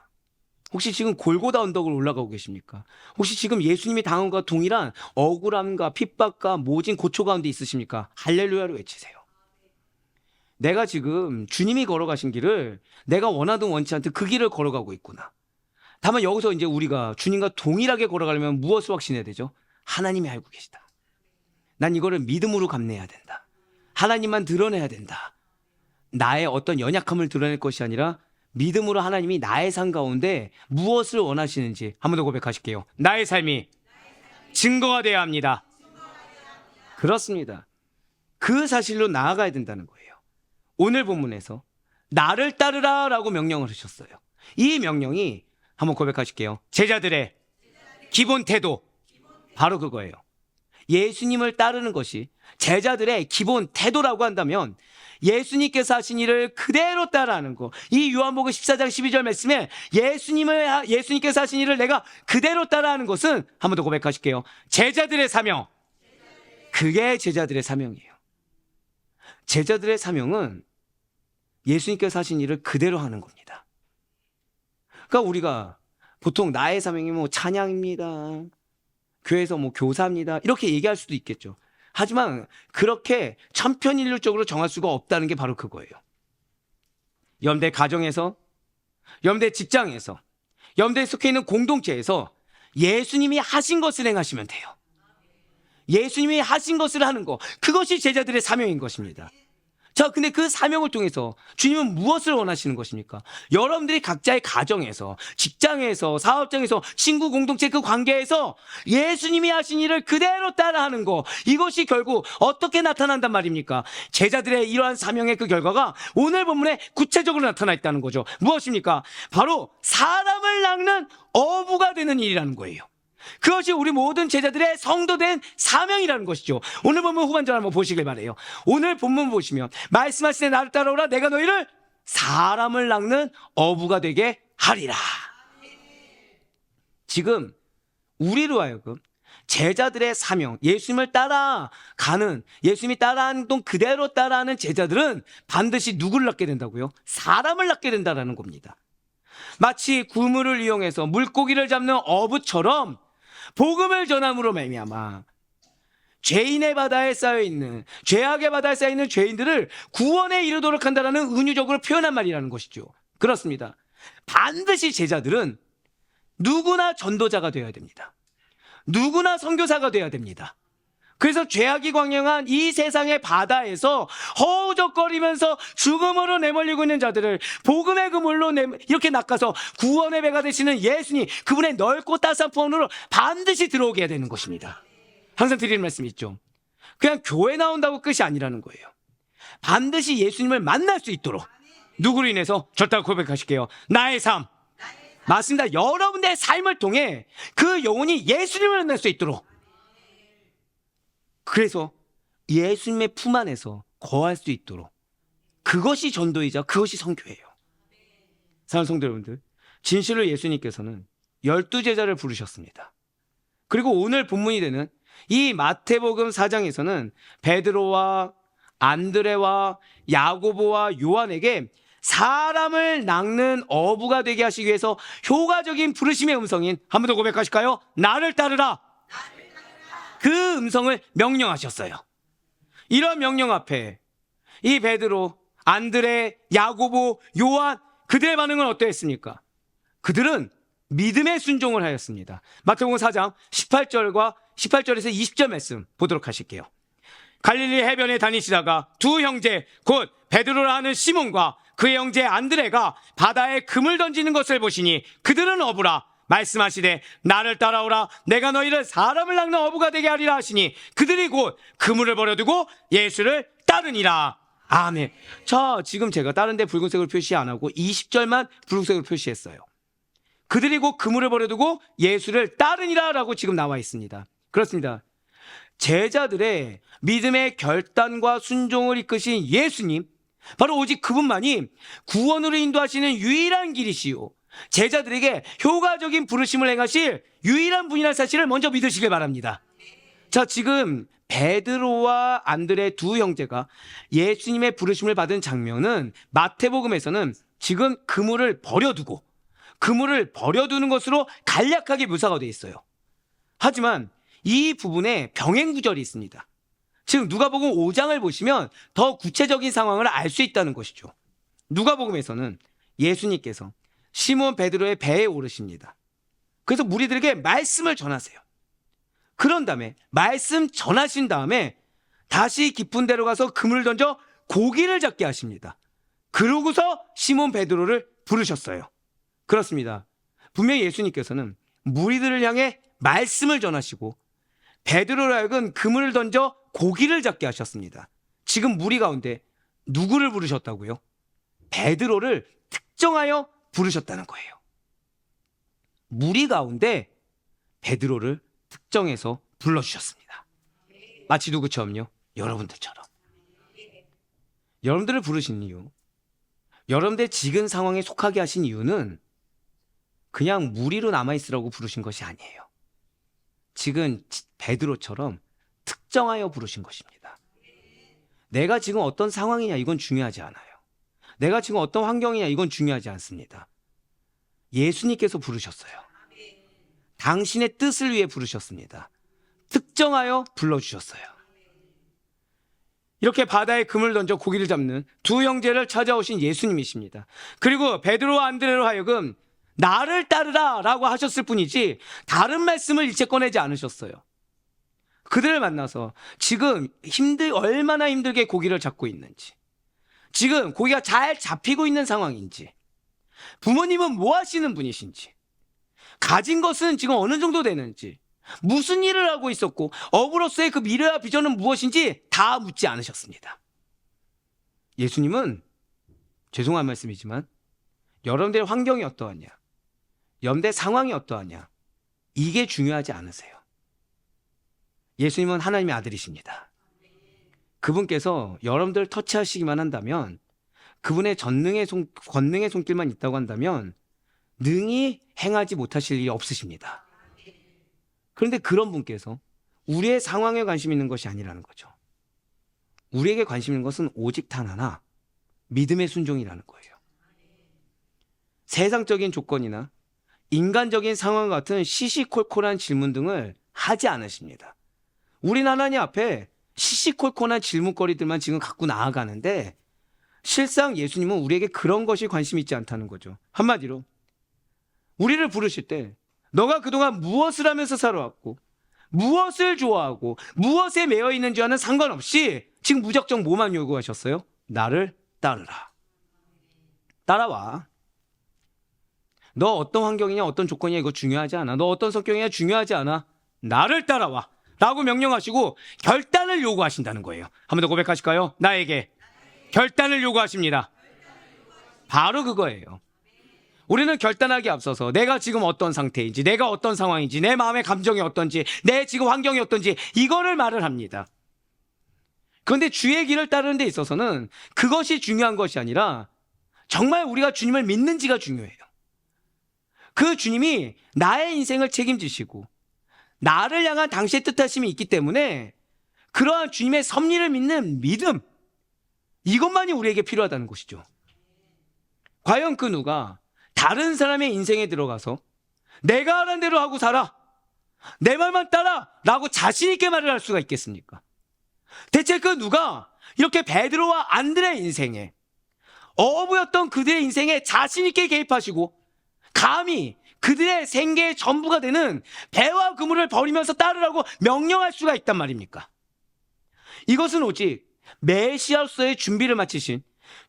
혹시 지금 골고다 언덕을 올라가고 계십니까? 혹시 지금 예수님이 당한 것과 동일한 억울함과 핍박과 모진 고초 가운데 있으십니까? 할렐루야로 외치세요. 내가 지금 주님이 걸어가신 길을 내가 원하든 원치 않든 그 길을 걸어가고 있구나. 다만 여기서 이제 우리가 주님과 동일하게 걸어가려면 무엇을 확신해야 되죠? 하나님이 알고 계시다. 난 이거를 믿음으로 감내해야 된다. 하나님만 드러내야 된다. 나의 어떤 연약함을 드러낼 것이 아니라 믿음으로 하나님이 나의 삶 가운데 무엇을 원하시는지 한 번 더 고백하실게요. 나의 삶이 증거가 되어야 합니다. 그렇습니다. 그 사실로 나아가야 된다는 거예요. 오늘 본문에서 나를 따르라 라고 명령을 하셨어요. 이 명령이 한번 고백하실게요. 제자들의 기본 태도, 바로 그거예요. 예수님을 따르는 것이 제자들의 기본 태도라고 한다면 예수님께서 하신 일을 그대로 따라하는 거. 이 요한복음 14장 12절 말씀에 예수님께서 하신 일을 내가 그대로 따라하는 것은 한 번 더 고백하실게요. 제자들의 사명. 그게 제자들의 사명이에요. 제자들의 사명은 예수님께서 하신 일을 그대로 하는 겁니다. 그러니까 우리가 보통 나의 사명이 뭐 찬양입니다. 교회에서 뭐 교사입니다. 이렇게 얘기할 수도 있겠죠. 하지만 그렇게 천편일률적으로 정할 수가 없다는 게 바로 그거예요. 여러분들 가정에서, 여러분들 직장에서, 여러분들 속해 있는 공동체에서 예수님이 하신 것을 행하시면 돼요. 예수님이 하신 것을 하는 것, 그것이 제자들의 사명인 것입니다. 자, 근데 그 사명을 통해서 주님은 무엇을 원하시는 것입니까? 여러분들이 각자의 가정에서, 직장에서, 사업장에서, 친구 공동체 그 관계에서 예수님이 하신 일을 그대로 따라하는 것, 이것이 결국 어떻게 나타난단 말입니까? 제자들의 이러한 사명의 그 결과가 오늘 본문에 구체적으로 나타나 있다는 거죠. 무엇입니까? 바로 사람을 낚는 어부가 되는 일이라는 거예요. 그것이 우리 모든 제자들의 성도된 사명이라는 것이죠. 오늘 본문 후반절 한번 보시길 바라요. 오늘 본문 보시면 말씀하시되 나를 따라오라, 내가 너희를 사람을 낚는 어부가 되게 하리라. 지금 우리로 하여금 제자들의 사명, 예수님을 따라가는, 예수님이 따라하는 동 그대로 따라하는 제자들은 반드시 누구를 낳게 된다고요? 사람을 낳게 된다는 겁니다. 마치 그물을 이용해서 물고기를 잡는 어부처럼 복음을 전함으로 말미암아 죄인의 바다에 쌓여있는, 죄악의 바다에 쌓여있는 죄인들을 구원에 이르도록 한다는 은유적으로 표현한 말이라는 것이죠. 그렇습니다. 반드시 제자들은 누구나 전도자가 되어야 됩니다. 누구나 선교사가 되어야 됩니다. 그래서 죄악이 광영한 이 세상의 바다에서 허우적거리면서 죽음으로 내몰리고 있는 자들을 복음의 그물로 이렇게 낚아서 구원의 배가 되시는 예수님, 그분의 넓고 따스한 품으로 반드시 들어오게 해야 되는 것입니다. 항상 드리는 말씀이 있죠. 그냥 교회 나온다고 끝이 아니라는 거예요. 반드시 예수님을 만날 수 있도록, 누구로 인해서? 절대 고백하실게요. 나의 삶. 맞습니다. 여러분의 삶을 통해 그 영혼이 예수님을 만날 수 있도록, 그래서 예수님의 품 안에서 거할 수 있도록, 그것이 전도이자 그것이 선교예요. 사랑하는 성도 여러분들, 진실로 예수님께서는 12제자를 부르셨습니다. 그리고 오늘 본문이 되는 이 마태복음 4장에서는 베드로와 안드레와 야고보와 요한에게 사람을 낚는 어부가 되게 하시기 위해서 효과적인 부르심의 음성인, 한 번 더 고백하실까요? 나를 따르라. 그 음성을 명령하셨어요. 이런 명령 앞에 이 베드로, 안드레, 야고보, 요한, 그들의 반응은 어떠했습니까? 그들은 믿음의 순종을 하였습니다. 마태복음 4장 18절에서 20절 말씀 보도록 하실게요. 갈릴리 해변에 다니시다가 두 형제 곧 베드로라 하는 시몬과 그의 형제 안드레가 바다에 금을 던지는 것을 보시니 그들은 어부라. 말씀하시되 나를 따라오라, 내가 너희를 사람을 낚는 어부가 되게 하리라 하시니 그들이 곧 그물을 버려두고 예수를 따르니라. 아멘. 자, 지금 제가 다른 데 붉은색으로 표시 안 하고 20절만 붉은색으로 표시했어요. 그들이 곧 그물을 버려두고 예수를 따르니라 라고 지금 나와 있습니다. 그렇습니다. 제자들의 믿음의 결단과 순종을 이끄신 예수님, 바로 오직 그분만이 구원으로 인도하시는 유일한 길이시요, 제자들에게 효과적인 부르심을 행하실 유일한 분이라는 사실을 먼저 믿으시길 바랍니다. 자, 지금 베드로와 안드레 두 형제가 예수님의 부르심을 받은 장면은 마태복음에서는 지금 그물을 버려두는 것으로 간략하게 묘사가 되어 있어요. 하지만 이 부분에 병행 구절이 있습니다. 지금 누가복음 5장을 보시면 더 구체적인 상황을 알 수 있다는 것이죠. 누가복음에서는 예수님께서 시몬 베드로의 배에 오르십니다. 그래서 무리들에게 말씀을 전하세요. 그런 다음에 말씀 전하신 다음에 다시 깊은 데로 가서 그물을 던져 고기를 잡게 하십니다. 그러고서 시몬 베드로를 부르셨어요. 그렇습니다. 분명히 예수님께서는 무리들을 향해 말씀을 전하시고 베드로로 하여금 그물을 던져 고기를 잡게 하셨습니다. 지금 무리 가운데 누구를 부르셨다고요? 베드로를 특정하여 부르셨다는 거예요. 무리 가운데 베드로를 특정해서 불러주셨습니다. 마치 누구처럼요? 여러분들처럼. 여러분들을 부르신 이유, 여러분들 지금 상황에 속하게 하신 이유는 그냥 무리로 남아있으라고 부르신 것이 아니에요. 지금 베드로처럼 특정하여 부르신 것입니다. 내가 지금 어떤 상황이냐, 이건 중요하지 않아요. 내가 지금 어떤 환경이냐, 이건 중요하지 않습니다. 예수님께서 부르셨어요. 당신의 뜻을 위해 부르셨습니다. 특정하여 불러주셨어요. 이렇게 바다에 금을 던져 고기를 잡는 두 형제를 찾아오신 예수님이십니다. 그리고 베드로와 안드레로 하여금 나를 따르라 라고 하셨을 뿐이지 다른 말씀을 일체 꺼내지 않으셨어요. 그들을 만나서 지금 얼마나 힘들게 고기를 잡고 있는지, 지금 고기가 잘 잡히고 있는 상황인지, 부모님은 뭐 하시는 분이신지, 가진 것은 지금 어느 정도 되는지, 무슨 일을 하고 있었고 어부로서의 그 미래와 비전은 무엇인지 다 묻지 않으셨습니다. 예수님은 죄송한 말씀이지만 여러분들의 환경이 어떠하냐, 여러분들의 상황이 어떠하냐, 이게 중요하지 않으세요. 예수님은 하나님의 아들이십니다. 그분께서 여러분들을 터치하시기만 한다면, 그분의 권능의 손길만 있다고 한다면 능히 행하지 못하실 일이 없으십니다. 그런데 그런 분께서 우리의 상황에 관심 있는 것이 아니라는 거죠. 우리에게 관심 있는 것은 오직 단 하나, 믿음의 순종이라는 거예요. 세상적인 조건이나 인간적인 상황 같은 시시콜콜한 질문 등을 하지 않으십니다. 우린 하나님 앞에 시시콜콜한 질문거리들만 지금 갖고 나아가는데, 실상 예수님은 우리에게 그런 것이 관심 있지 않다는 거죠. 한마디로 우리를 부르실 때 너가 그동안 무엇을 하면서 살아왔고, 무엇을 좋아하고, 무엇에 매여 있는지 와는 상관없이 지금 무작정 뭐만 요구하셨어요? 나를 따르라. 따라와. 너 어떤 환경이냐, 어떤 조건이냐, 이거 중요하지 않아. 너 어떤 성격이냐, 중요하지 않아. 나를 따라와 라고 명령하시고 결단을 요구하신다는 거예요. 한 번 더 고백하실까요? 나에게 결단을 요구하십니다. 바로 그거예요. 우리는 결단하기에 앞서서 내가 지금 어떤 상태인지, 내가 어떤 상황인지, 내 마음의 감정이 어떤지, 내 지금 환경이 어떤지, 이거를 말을 합니다. 그런데 주의 길을 따르는 데 있어서는 그것이 중요한 것이 아니라 정말 우리가 주님을 믿는지가 중요해요. 그 주님이 나의 인생을 책임지시고 나를 향한 당시의 뜻하심이 있기 때문에 그러한 주님의 섭리를 믿는 믿음, 이것만이 우리에게 필요하다는 것이죠. 과연 그 누가 다른 사람의 인생에 들어가서 내가 하는 대로 하고 살아, 내 말만 따라 라고 자신 있게 말을 할 수가 있겠습니까? 대체 그 누가 이렇게 베드로와 안드레의 인생에, 어부였던 그들의 인생에 자신 있게 개입하시고 감히 그들의 생계의 전부가 되는 배와 그물을 버리면서 따르라고 명령할 수가 있단 말입니까? 이것은 오직 메시아로서의 준비를 마치신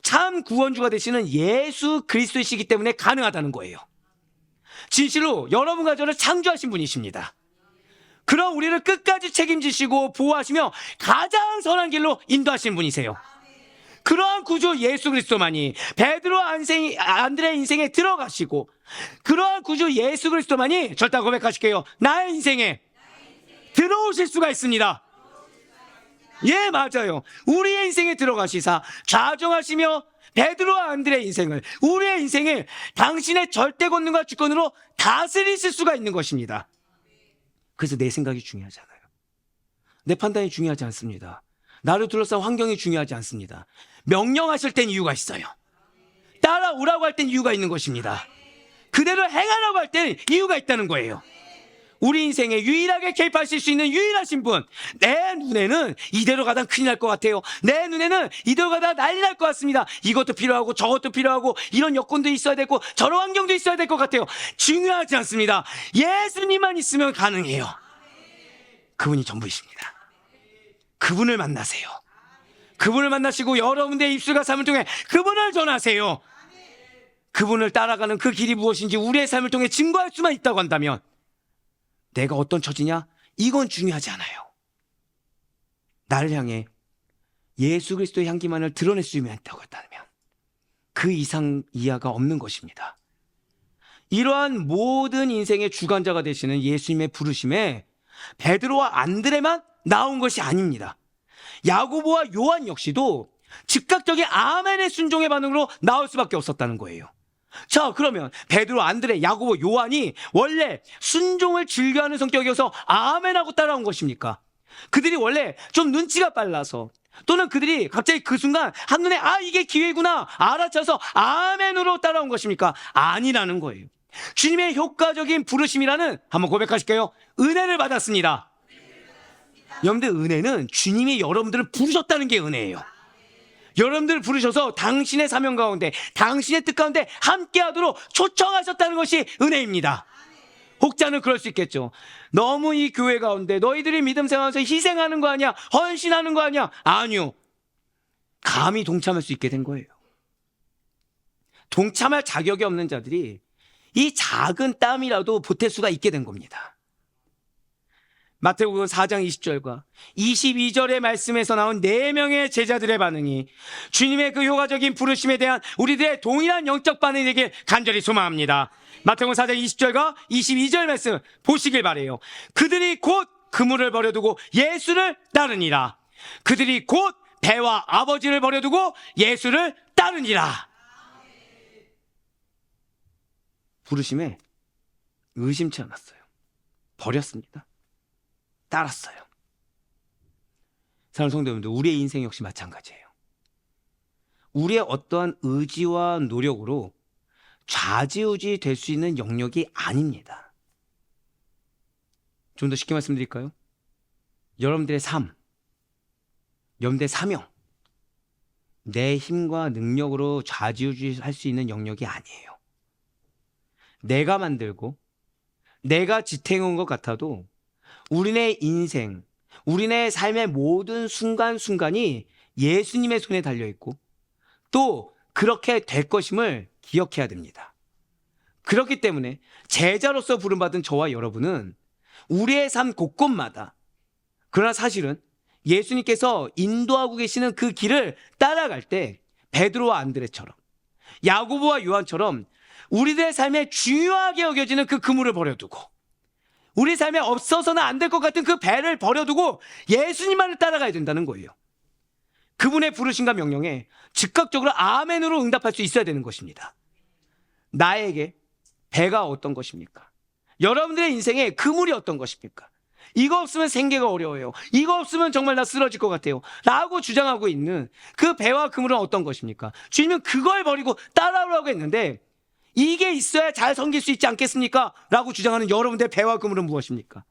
참 구원주가 되시는 예수 그리스도이시기 때문에 가능하다는 거예요. 진실로 여러분과 저를 창조하신 분이십니다. 그럼 우리를 끝까지 책임지시고 보호하시며 가장 선한 길로 인도하신 분이세요. 그러한 구주 예수 그리스도만이 베드로 안드레의 인생에 들어가시고, 그러한 구주 예수 그리스도만이, 절대 고백하실게요, 나의 인생에 들어오실 수가 있습니다. 예, 맞아요. 우리의 인생에 들어가시사 좌정하시며 베드로와 안드레의 인생을, 우리의 인생을 당신의 절대 권능과 주권으로 다스리실 수가 있는 것입니다. 그래서 내 생각이 중요하지 않아요. 내 판단이 중요하지 않습니다. 나를 둘러싼 환경이 중요하지 않습니다. 명령하실 땐 이유가 있어요. 따라오라고 할 땐 이유가 있는 것입니다. 그대로 행하라고 할 땐 이유가 있다는 거예요. 우리 인생에 유일하게 개입하실 수 있는 유일하신 분, 내 눈에는 이대로 가다 큰일 날 것 같아요. 내 눈에는 이대로 가다 난리 날 것 같습니다. 이것도 필요하고 저것도 필요하고 이런 여건도 있어야 되고 저런 환경도 있어야 될 것 같아요. 중요하지 않습니다. 예수님만 있으면 가능해요. 그분이 전부이십니다. 그분을 만나세요. 그분을 만나시고 여러분들의 입술과 삶을 통해 그분을 전하세요. 그분을 따라가는 그 길이 무엇인지 우리의 삶을 통해 증거할 수만 있다고 한다면, 내가 어떤 처지냐? 이건 중요하지 않아요. 나를 향해 예수 그리스도의 향기만을 드러낼 수 있다고 한다면 그 이상 이하가 없는 것입니다. 이러한 모든 인생의 주관자가 되시는 예수님의 부르심에 베드로와 안드레만 나온 것이 아닙니다. 야고보와 요한 역시도 즉각적인 아멘의 순종의 반응으로 나올 수밖에 없었다는 거예요. 자, 그러면 베드로, 안드레, 야고보, 요한이 원래 순종을 즐겨하는 성격이어서 아멘하고 따라온 것입니까? 그들이 원래 좀 눈치가 빨라서, 또는 그들이 갑자기 그 순간 한눈에 이게 기회구나 알아차서 아멘으로 따라온 것입니까? 아니라는 거예요. 주님의 효과적인 부르심이라는, 한번 고백하실게요, 은혜를 받았습니다. 여러분들, 은혜는 주님이 여러분들을 부르셨다는 게 은혜예요. 여러분들을 부르셔서 당신의 사명 가운데, 당신의 뜻 가운데 함께하도록 초청하셨다는 것이 은혜입니다. 혹자는 그럴 수 있겠죠. 너무 이 교회 가운데 너희들이 믿음 생활에서 희생하는 거 아니야? 헌신하는 거 아니야? 아니요. 감히 동참할 수 있게 된 거예요. 동참할 자격이 없는 자들이 이 작은 땀이라도 보탤 수가 있게 된 겁니다. 마태복음 4장 20절과 22절의 말씀에서 나온 4명의 제자들의 반응이 주님의 그 효과적인 부르심에 대한 우리들의 동일한 영적 반응이 되길 간절히 소망합니다. 마태복음 4장 20절과 22절 말씀 보시길 바라요. 그들이 곧 그물을 버려두고 예수를 따르니라. 그들이 곧 배와 아버지를 버려두고 예수를 따르니라. 부르심에 의심치 않았어요. 버렸습니다. 따랐어요. 사랑하는 성도 여러분들, 우리의 인생 역시 마찬가지예요. 우리의 어떠한 의지와 노력으로 좌지우지 될 수 있는 영역이 아닙니다. 좀 더 쉽게 말씀드릴까요? 여러분들의 삶, 여러분들의 사명, 내 힘과 능력으로 좌지우지 할 수 있는 영역이 아니에요. 내가 만들고 내가 지탱한 것 같아도 우리네 인생, 우리네 삶의 모든 순간순간이 예수님의 손에 달려있고 또 그렇게 될 것임을 기억해야 됩니다. 그렇기 때문에 제자로서 부름받은 저와 여러분은 우리의 삶 곳곳마다, 그러나 사실은 예수님께서 인도하고 계시는 그 길을 따라갈 때 베드로와 안드레처럼, 야고보와 요한처럼 우리들의 삶에 중요하게 여겨지는 그 그물을 버려두고 우리 삶에 없어서는 안 될 것 같은 그 배를 버려두고 예수님만을 따라가야 된다는 거예요. 그분의 부르심과 명령에 즉각적으로 아멘으로 응답할 수 있어야 되는 것입니다. 나에게 배가 어떤 것입니까? 여러분들의 인생에 그물이 어떤 것입니까? 이거 없으면 생계가 어려워요. 이거 없으면 정말 나 쓰러질 것 같아요. 라고 주장하고 있는 그 배와 그물은 어떤 것입니까? 주님은 그걸 버리고 따라오라고 했는데 이게 있어야 잘 섬길 수 있지 않겠습니까? 라고 주장하는 여러분들의 배와 그물은 무엇입니까?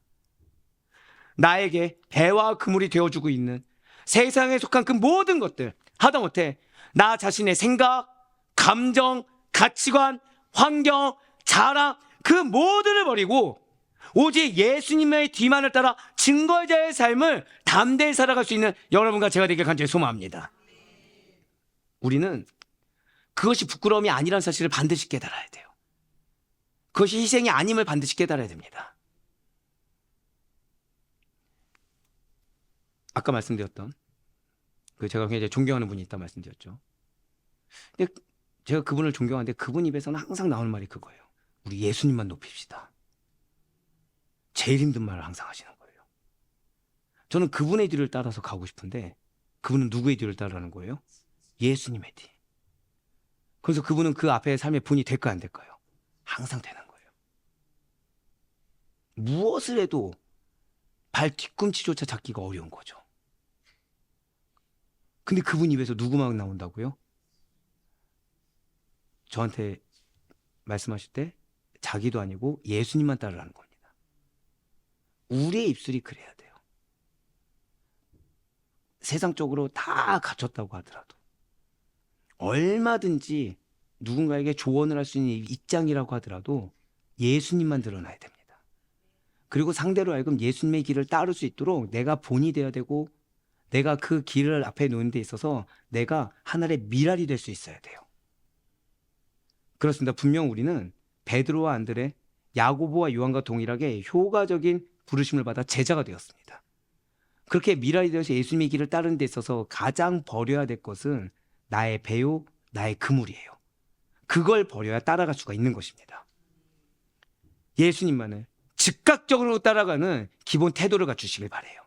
나에게 배와 그물이 되어주고 있는 세상에 속한 그 모든 것들, 하다못해 나 자신의 생각, 감정, 가치관, 환경, 자랑, 그 모두를 버리고 오직 예수님의 뒤만을 따라 증거자의 삶을 담대히 살아갈 수 있는 여러분과 제가 되길 간절히 소망합니다. 우리는 그것이 부끄러움이 아니라는 사실을 반드시 깨달아야 돼요. 그것이 희생이 아님을 반드시 깨달아야 됩니다. 아까 말씀드렸던 제가 굉장히 존경하는 분이 있다 말씀드렸죠. 근데 제가 그분을 존경하는데 그분 입에서는 항상 나오는 말이 그거예요. 우리 예수님만 높입시다. 제일 힘든 말을 항상 하시는 거예요. 저는 그분의 뒤를 따라서 가고 싶은데 그분은 누구의 뒤를 따르는 거예요? 예수님의 뒤. 그래서 그분은 그 앞에 삶의 분이 될까요, 안 될까요? 항상 되는 거예요. 무엇을 해도 발 뒤꿈치조차 잡기가 어려운 거죠. 근데 그분 입에서 누구만 나온다고요? 저한테 말씀하실 때 자기도 아니고 예수님만 따르라는 겁니다. 우리의 입술이 그래야 돼요. 세상적으로 다 갖췄다고 하더라도 얼마든지 누군가에게 조언을 할 수 있는 입장이라고 하더라도 예수님만 드러나야 됩니다. 그리고 상대로 하여금 예수님의 길을 따를 수 있도록 내가 본이 되어야 되고 내가 그 길을 앞에 놓는 데 있어서 내가 하늘의 미랄이 될 수 있어야 돼요. 그렇습니다. 분명 우리는 베드로와 안드레, 야고보와 요한과 동일하게 효과적인 부르심을 받아 제자가 되었습니다. 그렇게 미랄이 되어서 예수님의 길을 따르는 데 있어서 가장 버려야 될 것은 나의 배요, 나의 그물이에요. 그걸 버려야 따라갈 수가 있는 것입니다. 예수님만을 즉각적으로 따라가는 기본 태도를 갖추시길 바라요.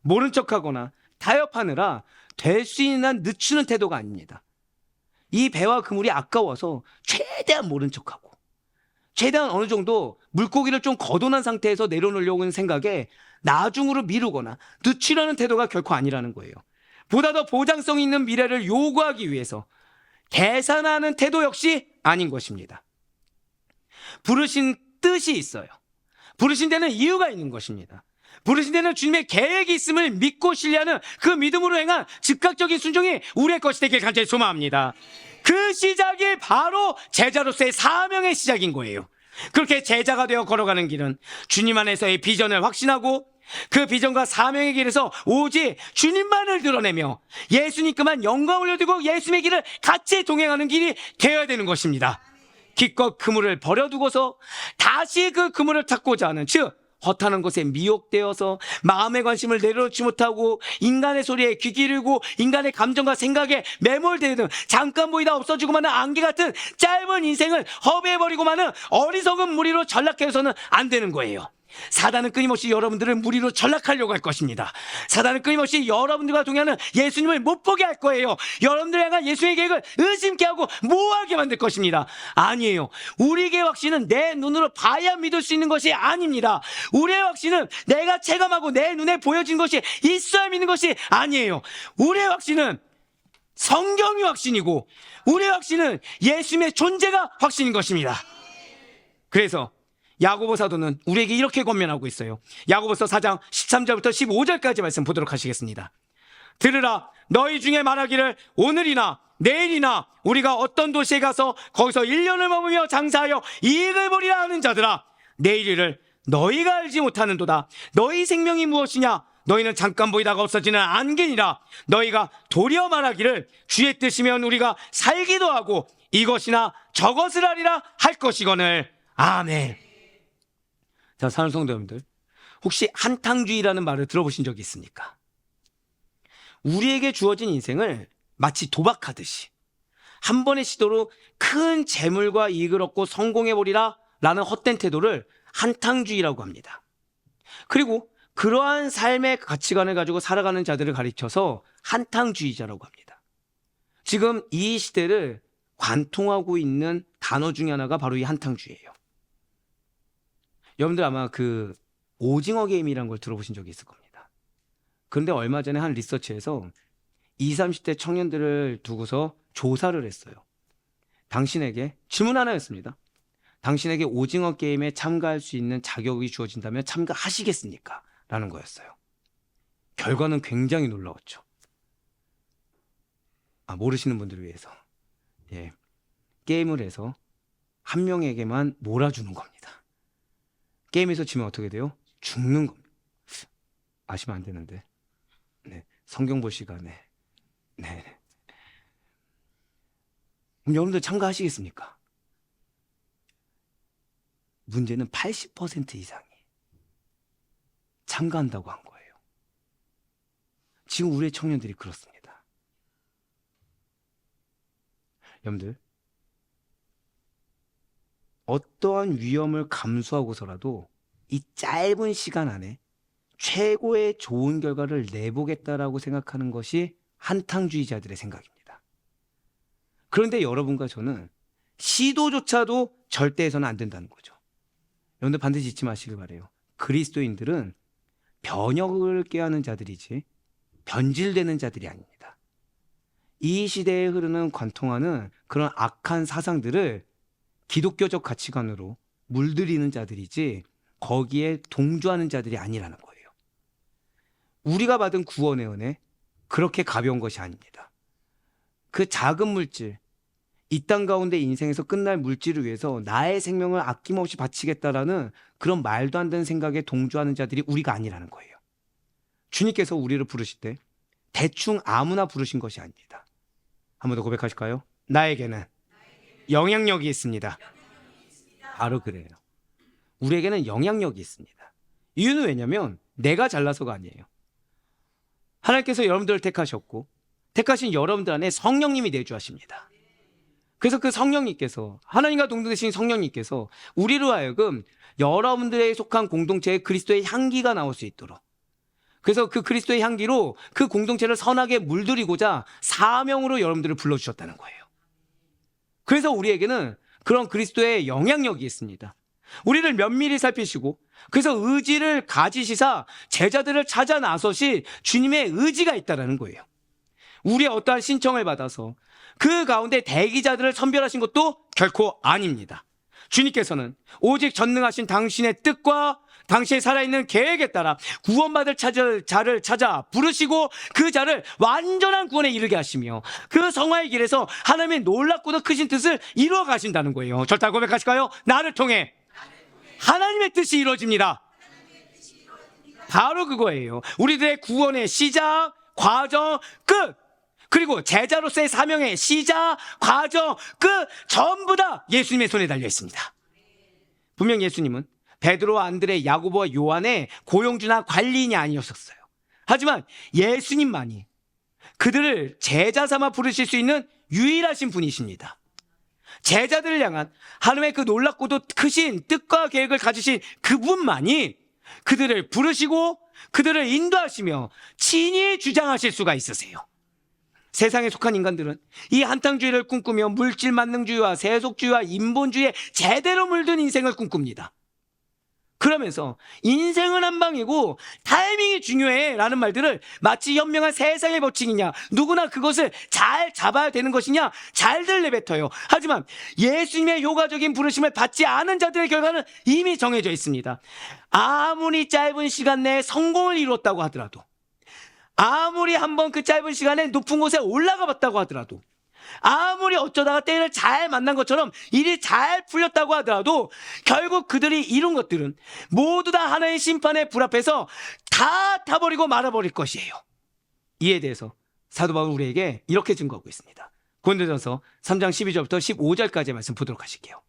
모른 척하거나 타협하느라 될 수 있는 한 늦추는 태도가 아닙니다. 이 배와 그물이 아까워서 최대한 모른 척하고 최대한 어느 정도 물고기를 좀 거둬난 상태에서 내려놓으려고 하는 생각에 나중으로 미루거나 늦추려는 태도가 결코 아니라는 거예요. 보다 더 보장성 있는 미래를 요구하기 위해서 계산하는 태도 역시 아닌 것입니다. 부르신 뜻이 있어요. 부르신 데는 이유가 있는 것입니다. 부르신 데는 주님의 계획이 있음을 믿고 신뢰하는 그 믿음으로 행한 즉각적인 순종이 우리의 것이 되길 간절히 소망합니다. 그 시작이 바로 제자로서의 사명의 시작인 거예요. 그렇게 제자가 되어 걸어가는 길은 주님 안에서의 비전을 확신하고 그 비전과 사명의 길에서 오직 주님만을 드러내며 예수님께만 영광을 올려두고 예수님의 길을 같이 동행하는 길이 되어야 되는 것입니다. 기껏 그물을 버려두고서 다시 그 그물을 찾고자 하는, 즉 허탄한 것에 미혹되어서 마음의 관심을 내려놓지 못하고 인간의 소리에 귀 기울이고 인간의 감정과 생각에 매몰되는 잠깐 보이다 없어지고 마는 안개 같은 짧은 인생을 허비해버리고 마는 어리석은 무리로 전락해서는 안 되는 거예요. 사단은 끊임없이 여러분들을 무리로 전락하려고 할 것입니다. 사단은 끊임없이 여러분들과 동행하는 예수님을 못 보게 할 거예요. 여러분들 향한 예수의 계획을 의심케 하고 모호하게 만들 것입니다. 아니에요. 우리의 확신은 내 눈으로 봐야 믿을 수 있는 것이 아닙니다. 우리의 확신은 내가 체감하고 내 눈에 보여진 것이 있어야 믿는 것이 아니에요. 우리의 확신은 성경이 확신이고 우리의 확신은 예수님의 존재가 확신인 것입니다. 그래서 야고보 사도는 우리에게 이렇게 권면하고 있어요. 야고보서 4장 13절부터 15절까지 말씀 보도록 하시겠습니다. 들으라, 너희 중에 말하기를 오늘이나 내일이나 우리가 어떤 도시에 가서 거기서 1년을 머무며 장사하여 이익을 보리라 하는 자들아, 내일을 너희가 알지 못하는도다. 너희 생명이 무엇이냐? 너희는 잠깐 보이다가 없어지는 안개니라. 너희가 도리어 말하기를 주의 뜻이면 우리가 살기도 하고 이것이나 저것을 하리라 할 것이거늘. 아멘. 자, 사랑하는 성도 여러분들, 혹시 한탕주의라는 말을 들어보신 적이 있습니까? 우리에게 주어진 인생을 마치 도박하듯이 한 번의 시도로 큰 재물과 이익을 얻고 성공해버리라 라는 헛된 태도를 한탕주의라고 합니다. 그리고 그러한 삶의 가치관을 가지고 살아가는 자들을 가리켜서 한탕주의자라고 합니다. 지금 이 시대를 관통하고 있는 단어 중에 하나가 바로 이 한탕주의예요. 여러분들 아마 그 오징어 게임이라는 걸 들어보신 적이 있을 겁니다. 그런데 얼마 전에 한 리서치에서 20, 30대 청년들을 두고서 조사를 했어요. 당신에게 질문 하나였습니다. 당신에게 오징어 게임에 참가할 수 있는 자격이 주어진다면 참가하시겠습니까? 라는 거였어요. 결과는 굉장히 놀라웠죠. 모르시는 분들을 위해서, 게임을 해서 한 명에게만 몰아주는 겁니다. 게임에서 지면 어떻게 돼요? 죽는 겁니다. 아시면 안 되는데. 성경 볼 시간에. 그럼 여러분들 참가하시겠습니까? 문제는 80% 이상이 참가한다고 한 거예요. 지금 우리의 청년들이 그렇습니다. 여러분들, 어떠한 위험을 감수하고서라도 이 짧은 시간 안에 최고의 좋은 결과를 내보겠다라고 생각하는 것이 한탕주의자들의 생각입니다. 그런데 여러분과 저는 시도조차도 절대 해서는 안 된다는 거죠. 여러분들 반드시 잊지 마시길 바라요. 그리스도인들은 변혁을 꾀하는 자들이지 변질되는 자들이 아닙니다. 이 시대에 흐르는 관통하는 그런 악한 사상들을 기독교적 가치관으로 물들이는 자들이지 거기에 동조하는 자들이 아니라는 거예요. 우리가 받은 구원의 은혜, 그렇게 가벼운 것이 아닙니다. 그 작은 물질, 이 땅 가운데 인생에서 끝날 물질을 위해서 나의 생명을 아낌없이 바치겠다라는 그런 말도 안 되는 생각에 동조하는 자들이 우리가 아니라는 거예요. 주님께서 우리를 부르실 때 대충 아무나 부르신 것이 아닙니다. 한 번 더 고백하실까요? 나에게는 영향력이 있습니다. 바로 그래요. 우리에게는 영향력이 있습니다. 이유는 왜냐면 내가 잘나서가 아니에요. 하나님께서 여러분들을 택하셨고 택하신 여러분들 안에 성령님이 내주하십니다. 그래서 그 성령님께서, 하나님과 동등되신 성령님께서 우리로 하여금 여러분들에 속한 공동체에 그리스도의 향기가 나올 수 있도록, 그래서 그 그리스도의 향기로 그 공동체를 선하게 물들이고자 사명으로 여러분들을 불러주셨다는 거예요. 그래서 우리에게는 그런 그리스도의 영향력이 있습니다. 우리를 면밀히 살피시고 그래서 의지를 가지시사 제자들을 찾아 나서실 주님의 의지가 있다는 거예요. 우리의 어떠한 신청을 받아서 그 가운데 대기자들을 선별하신 것도 결코 아닙니다. 주님께서는 오직 전능하신 당신의 뜻과 당신의 살아있는 계획에 따라 구원받을 자를 찾아 부르시고 그 자를 완전한 구원에 이르게 하시며 그 성화의 길에서 하나님의 놀랍고도 크신 뜻을 이루어 가신다는 거예요. 절대 고백하실까요? 나를 통해 하나님의 뜻이 이루어집니다. 바로 그거예요. 우리들의 구원의 시작, 과정, 끝. 그리고 제자로서의 사명의 시작, 과정, 끝. 전부 다 예수님의 손에 달려 있습니다. 분명 예수님은 베드로, 안드레, 야고보와 요한의 고용주나 관리인이 아니었었어요. 하지만 예수님만이 그들을 제자 삼아 부르실 수 있는 유일하신 분이십니다. 제자들을 향한 하나님의 그 놀랍고도 크신 뜻과 계획을 가지신 그분만이 그들을 부르시고 그들을 인도하시며 친히 주장하실 수가 있으세요. 세상에 속한 인간들은 이 한탕주의를 꿈꾸며 물질 만능주의와 세속주의와 인본주의에 제대로 물든 인생을 꿈꿉니다. 그러면서 인생은 한 방이고 타이밍이 중요해 라는 말들을 마치 현명한 세상의 법칙이냐, 누구나 그것을 잘 잡아야 되는 것이냐 잘들 내뱉어요. 하지만 예수님의 효과적인 부르심을 받지 않은 자들의 결과는 이미 정해져 있습니다. 아무리 짧은 시간 내에 성공을 이뤘다고 하더라도, 아무리 한번 그 짧은 시간에 높은 곳에 올라가 봤다고 하더라도, 아무리 어쩌다가 때를 잘 만난 것처럼 일이 잘 풀렸다고 하더라도 결국 그들이 이룬 것들은 모두 다 하나의 심판의 불 앞에서 다 타버리고 말아버릴 것이에요. 이에 대해서 사도 바울 우리에게 이렇게 증거하고 있습니다. 고린도전서 3장 12절부터 15절까지의 말씀 보도록 하실게요.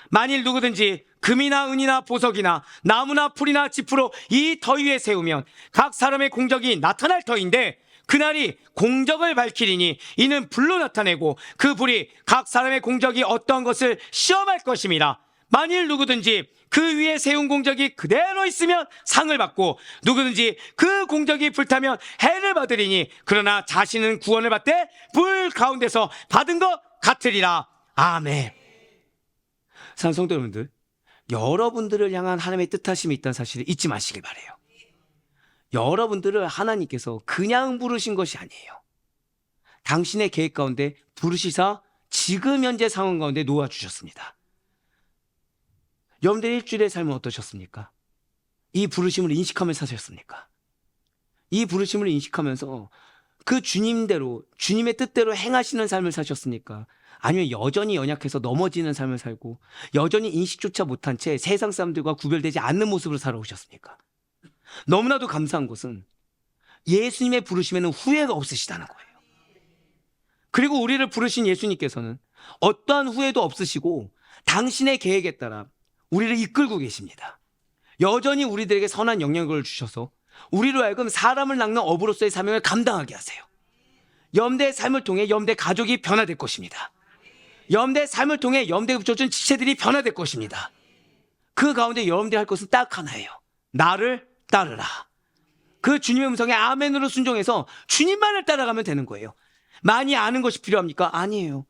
만일 누구든지 금이나 은이나 보석이나 나무나 풀이나 짚으로 이 터 위에 세우면 각 사람의 공적이 나타날 터인데 그날이 공적을 밝히리니 이는 불로 나타내고 그 불이 각 사람의 공적이 어떠한 것을 시험할 것임이라. 만일 누구든지 그 위에 세운 공적이 그대로 있으면 상을 받고 누구든지 그 공적이 불타면 해를 받으리니 그러나 자신은 구원을 받되 불 가운데서 받은 것 같으리라. 아멘. 사랑하는 성도 여러분들, 여러분들을 향한 하나님의 뜻하심이 있다는 사실을 잊지 마시길 바라요. 여러분들을 하나님께서 그냥 부르신 것이 아니에요. 당신의 계획 가운데 부르시사 지금 현재 상황 가운데 놓아주셨습니다. 여러분들 일주일의 삶은 어떠셨습니까? 이 부르심을 인식하면서 사셨습니까? 이 부르심을 인식하면서 그 주님대로, 주님의 뜻대로 행하시는 삶을 사셨습니까? 아니면 여전히 연약해서 넘어지는 삶을 살고 여전히 인식조차 못한 채 세상 사람들과 구별되지 않는 모습으로 살아오셨습니까? 너무나도 감사한 것은 예수님의 부르심에는 후회가 없으시다는 거예요. 그리고 우리를 부르신 예수님께서는 어떠한 후회도 없으시고 당신의 계획에 따라 우리를 이끌고 계십니다. 여전히 우리들에게 선한 영향력을 주셔서 우리로 하여금 사람을 낚는 어부로서의 사명을 감당하게 하세요. 여러분들의 삶을 통해 여러분들의 가족이 변화될 것입니다. 여러분들의 삶을 통해 여러분들에게 붙여준 지체들이 변화될 것입니다. 그 가운데 여러분들이 할 것은 딱 하나예요. 나를 따르라. 그 주님의 음성에 아멘으로 순종해서 주님만을 따라가면 되는 거예요. 많이 아는 것이 필요합니까? 아니에요.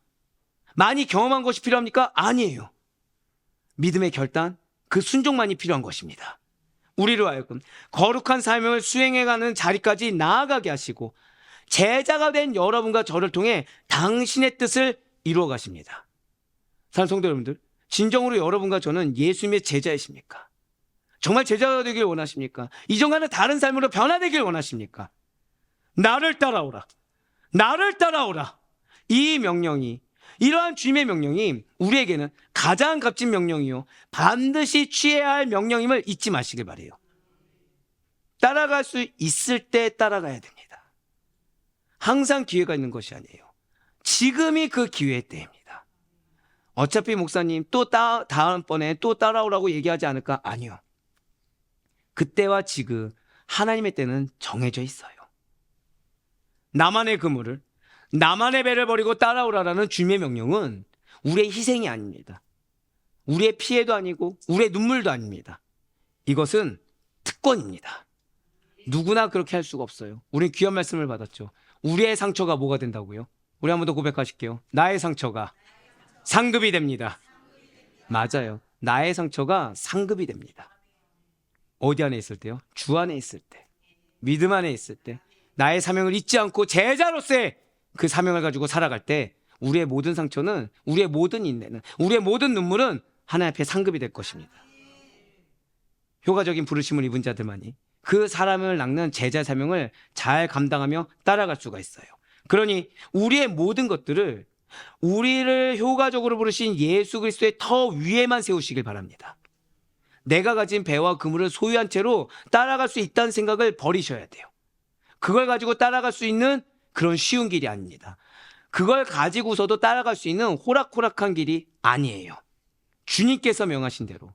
많이 경험한 것이 필요합니까? 아니에요. 믿음의 결단, 그 순종만이 필요한 것입니다. 우리로 하여금 거룩한 사명을 수행해가는 자리까지 나아가게 하시고 제자가 된 여러분과 저를 통해 당신의 뜻을 이루어 가십니다. 사랑하는 성도 여러분들, 진정으로 여러분과 저는 예수님의 제자이십니까? 정말 제자가 되길 원하십니까? 이전과는 다른 삶으로 변화되길 원하십니까? 나를 따라오라. 나를 따라오라. 이 명령이, 이러한 주님의 명령이 우리에게는 가장 값진 명령이요, 반드시 취해야 할 명령임을 잊지 마시길 바라요. 따라갈 수 있을 때 따라가야 됩니다. 항상 기회가 있는 것이 아니에요. 지금이 그 기회의 때입니다. 어차피 목사님 또 다음번에 또 따라오라고 얘기하지 않을까? 아니요. 그때와 지금 하나님의 때는 정해져 있어요. 나만의 그물을, 나만의 배를 버리고 따라오라라는 주님의 명령은 우리의 희생이 아닙니다. 우리의 피해도 아니고 우리의 눈물도 아닙니다. 이것은 특권입니다. 누구나 그렇게 할 수가 없어요. 우리는 귀한 말씀을 받았죠. 우리의 상처가 뭐가 된다고요? 우리 한 번 더 고백하실게요. 나의 상처가 상급이 됩니다. 맞아요. 나의 상처가 상급이 됩니다. 어디 안에 있을 때요? 주 안에 있을 때, 믿음 안에 있을 때, 나의 사명을 잊지 않고 제자로서의 그 사명을 가지고 살아갈 때 우리의 모든 상처는, 우리의 모든 인내는, 우리의 모든 눈물은 하나님 앞에 상급이 될 것입니다. 효과적인 부르심을 입은 자들만이 그 사람을 낚는 제자 사명을 잘 감당하며 따라갈 수가 있어요. 그러니 우리의 모든 것들을 우리를 효과적으로 부르신 예수 그리스도의 터 위에만 세우시길 바랍니다. 내가 가진 배와 그물을 소유한 채로 따라갈 수 있다는 생각을 버리셔야 돼요. 그걸 가지고 따라갈 수 있는 그런 쉬운 길이 아닙니다. 그걸 가지고서도 따라갈 수 있는 호락호락한 길이 아니에요. 주님께서 명하신 대로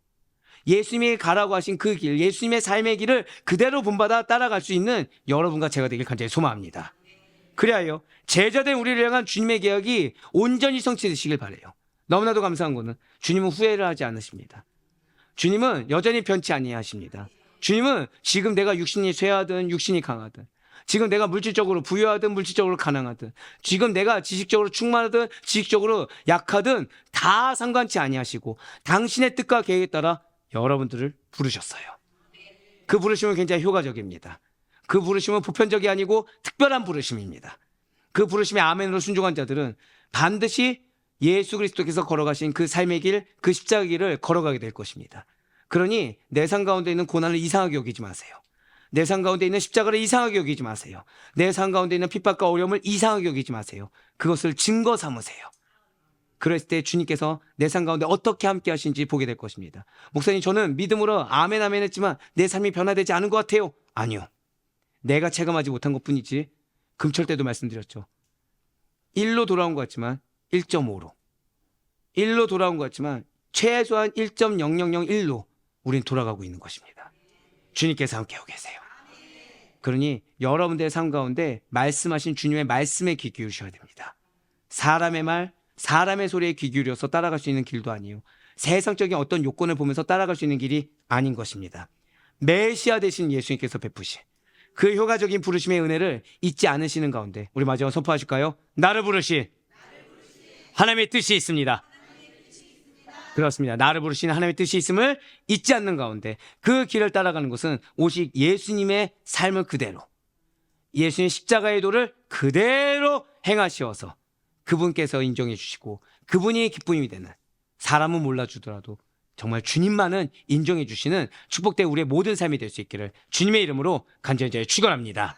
예수님이 가라고 하신 그 길, 예수님의 삶의 길을 그대로 본받아 따라갈 수 있는 여러분과 제가 되길 간절히 소망합니다. 그래야요, 제자된 우리를 향한 주님의 계약이 온전히 성취되시길 바라요. 너무나도 감사한 것은 주님은 후회를 하지 않으십니다. 주님은 여전히 변치 아니하십니다. 주님은 지금 내가 육신이 쇠하든 육신이 강하든, 지금 내가 물질적으로 부유하든 물질적으로 가난하든, 지금 내가 지식적으로 충만하든 지식적으로 약하든 다 상관치 아니하시고 당신의 뜻과 계획에 따라 여러분들을 부르셨어요. 그 부르심은 굉장히 효과적입니다. 그 부르심은 보편적이 아니고 특별한 부르심입니다. 그 부르심에 아멘으로 순종한 자들은 반드시 예수 그리스도께서 걸어가신 그 삶의 길, 그 십자가 길을 걸어가게 될 것입니다. 그러니 내 삶 가운데 있는 고난을 이상하게 여기지 마세요. 내 삶 가운데 있는 십자가를 이상하게 여기지 마세요. 내 삶 가운데 있는 핍박과 어려움을 이상하게 여기지 마세요. 그것을 증거 삼으세요. 그랬을 때 주님께서 내 삶 가운데 어떻게 함께 하신지 보게 될 것입니다. 목사님, 저는 믿음으로 아멘 아멘 했지만 내 삶이 변화되지 않은 것 같아요. 아니요. 내가 체감하지 못한 것뿐이지. 금철 때도 말씀드렸죠. 1로 돌아온 것 같지만 1.5로, 1로 돌아온 것 같지만 최소한 1.0001로 우린 돌아가고 있는 것입니다. 주님께서 함께하고 계세요. 그러니 여러분들의 삶 가운데 말씀하신 주님의 말씀에 귀 기울이셔야 됩니다. 사람의 말, 사람의 소리에 귀 기울여서 따라갈 수 있는 길도 아니에요. 세상적인 어떤 요건을 보면서 따라갈 수 있는 길이 아닌 것입니다. 메시아 되신 예수님께서 베푸신 그 효과적인 부르심의 은혜를 잊지 않으시는 가운데 우리 마지막으로 선포하실까요? 나를 부르신 하나님의 뜻이 있습니다. 그렇습니다. 나를 부르신 하나님의 뜻이 있음을 잊지 않는 가운데 그 길을 따라가는 것은 오직 예수님의 삶을 그대로, 예수님의 십자가의 도를 그대로 행하시어서 그분께서 인정해 주시고 그분이 기쁨이 되는, 사람은 몰라주더라도 정말 주님만은 인정해 주시는 축복된 우리의 모든 삶이 될 수 있기를 주님의 이름으로 간절히 축원합니다.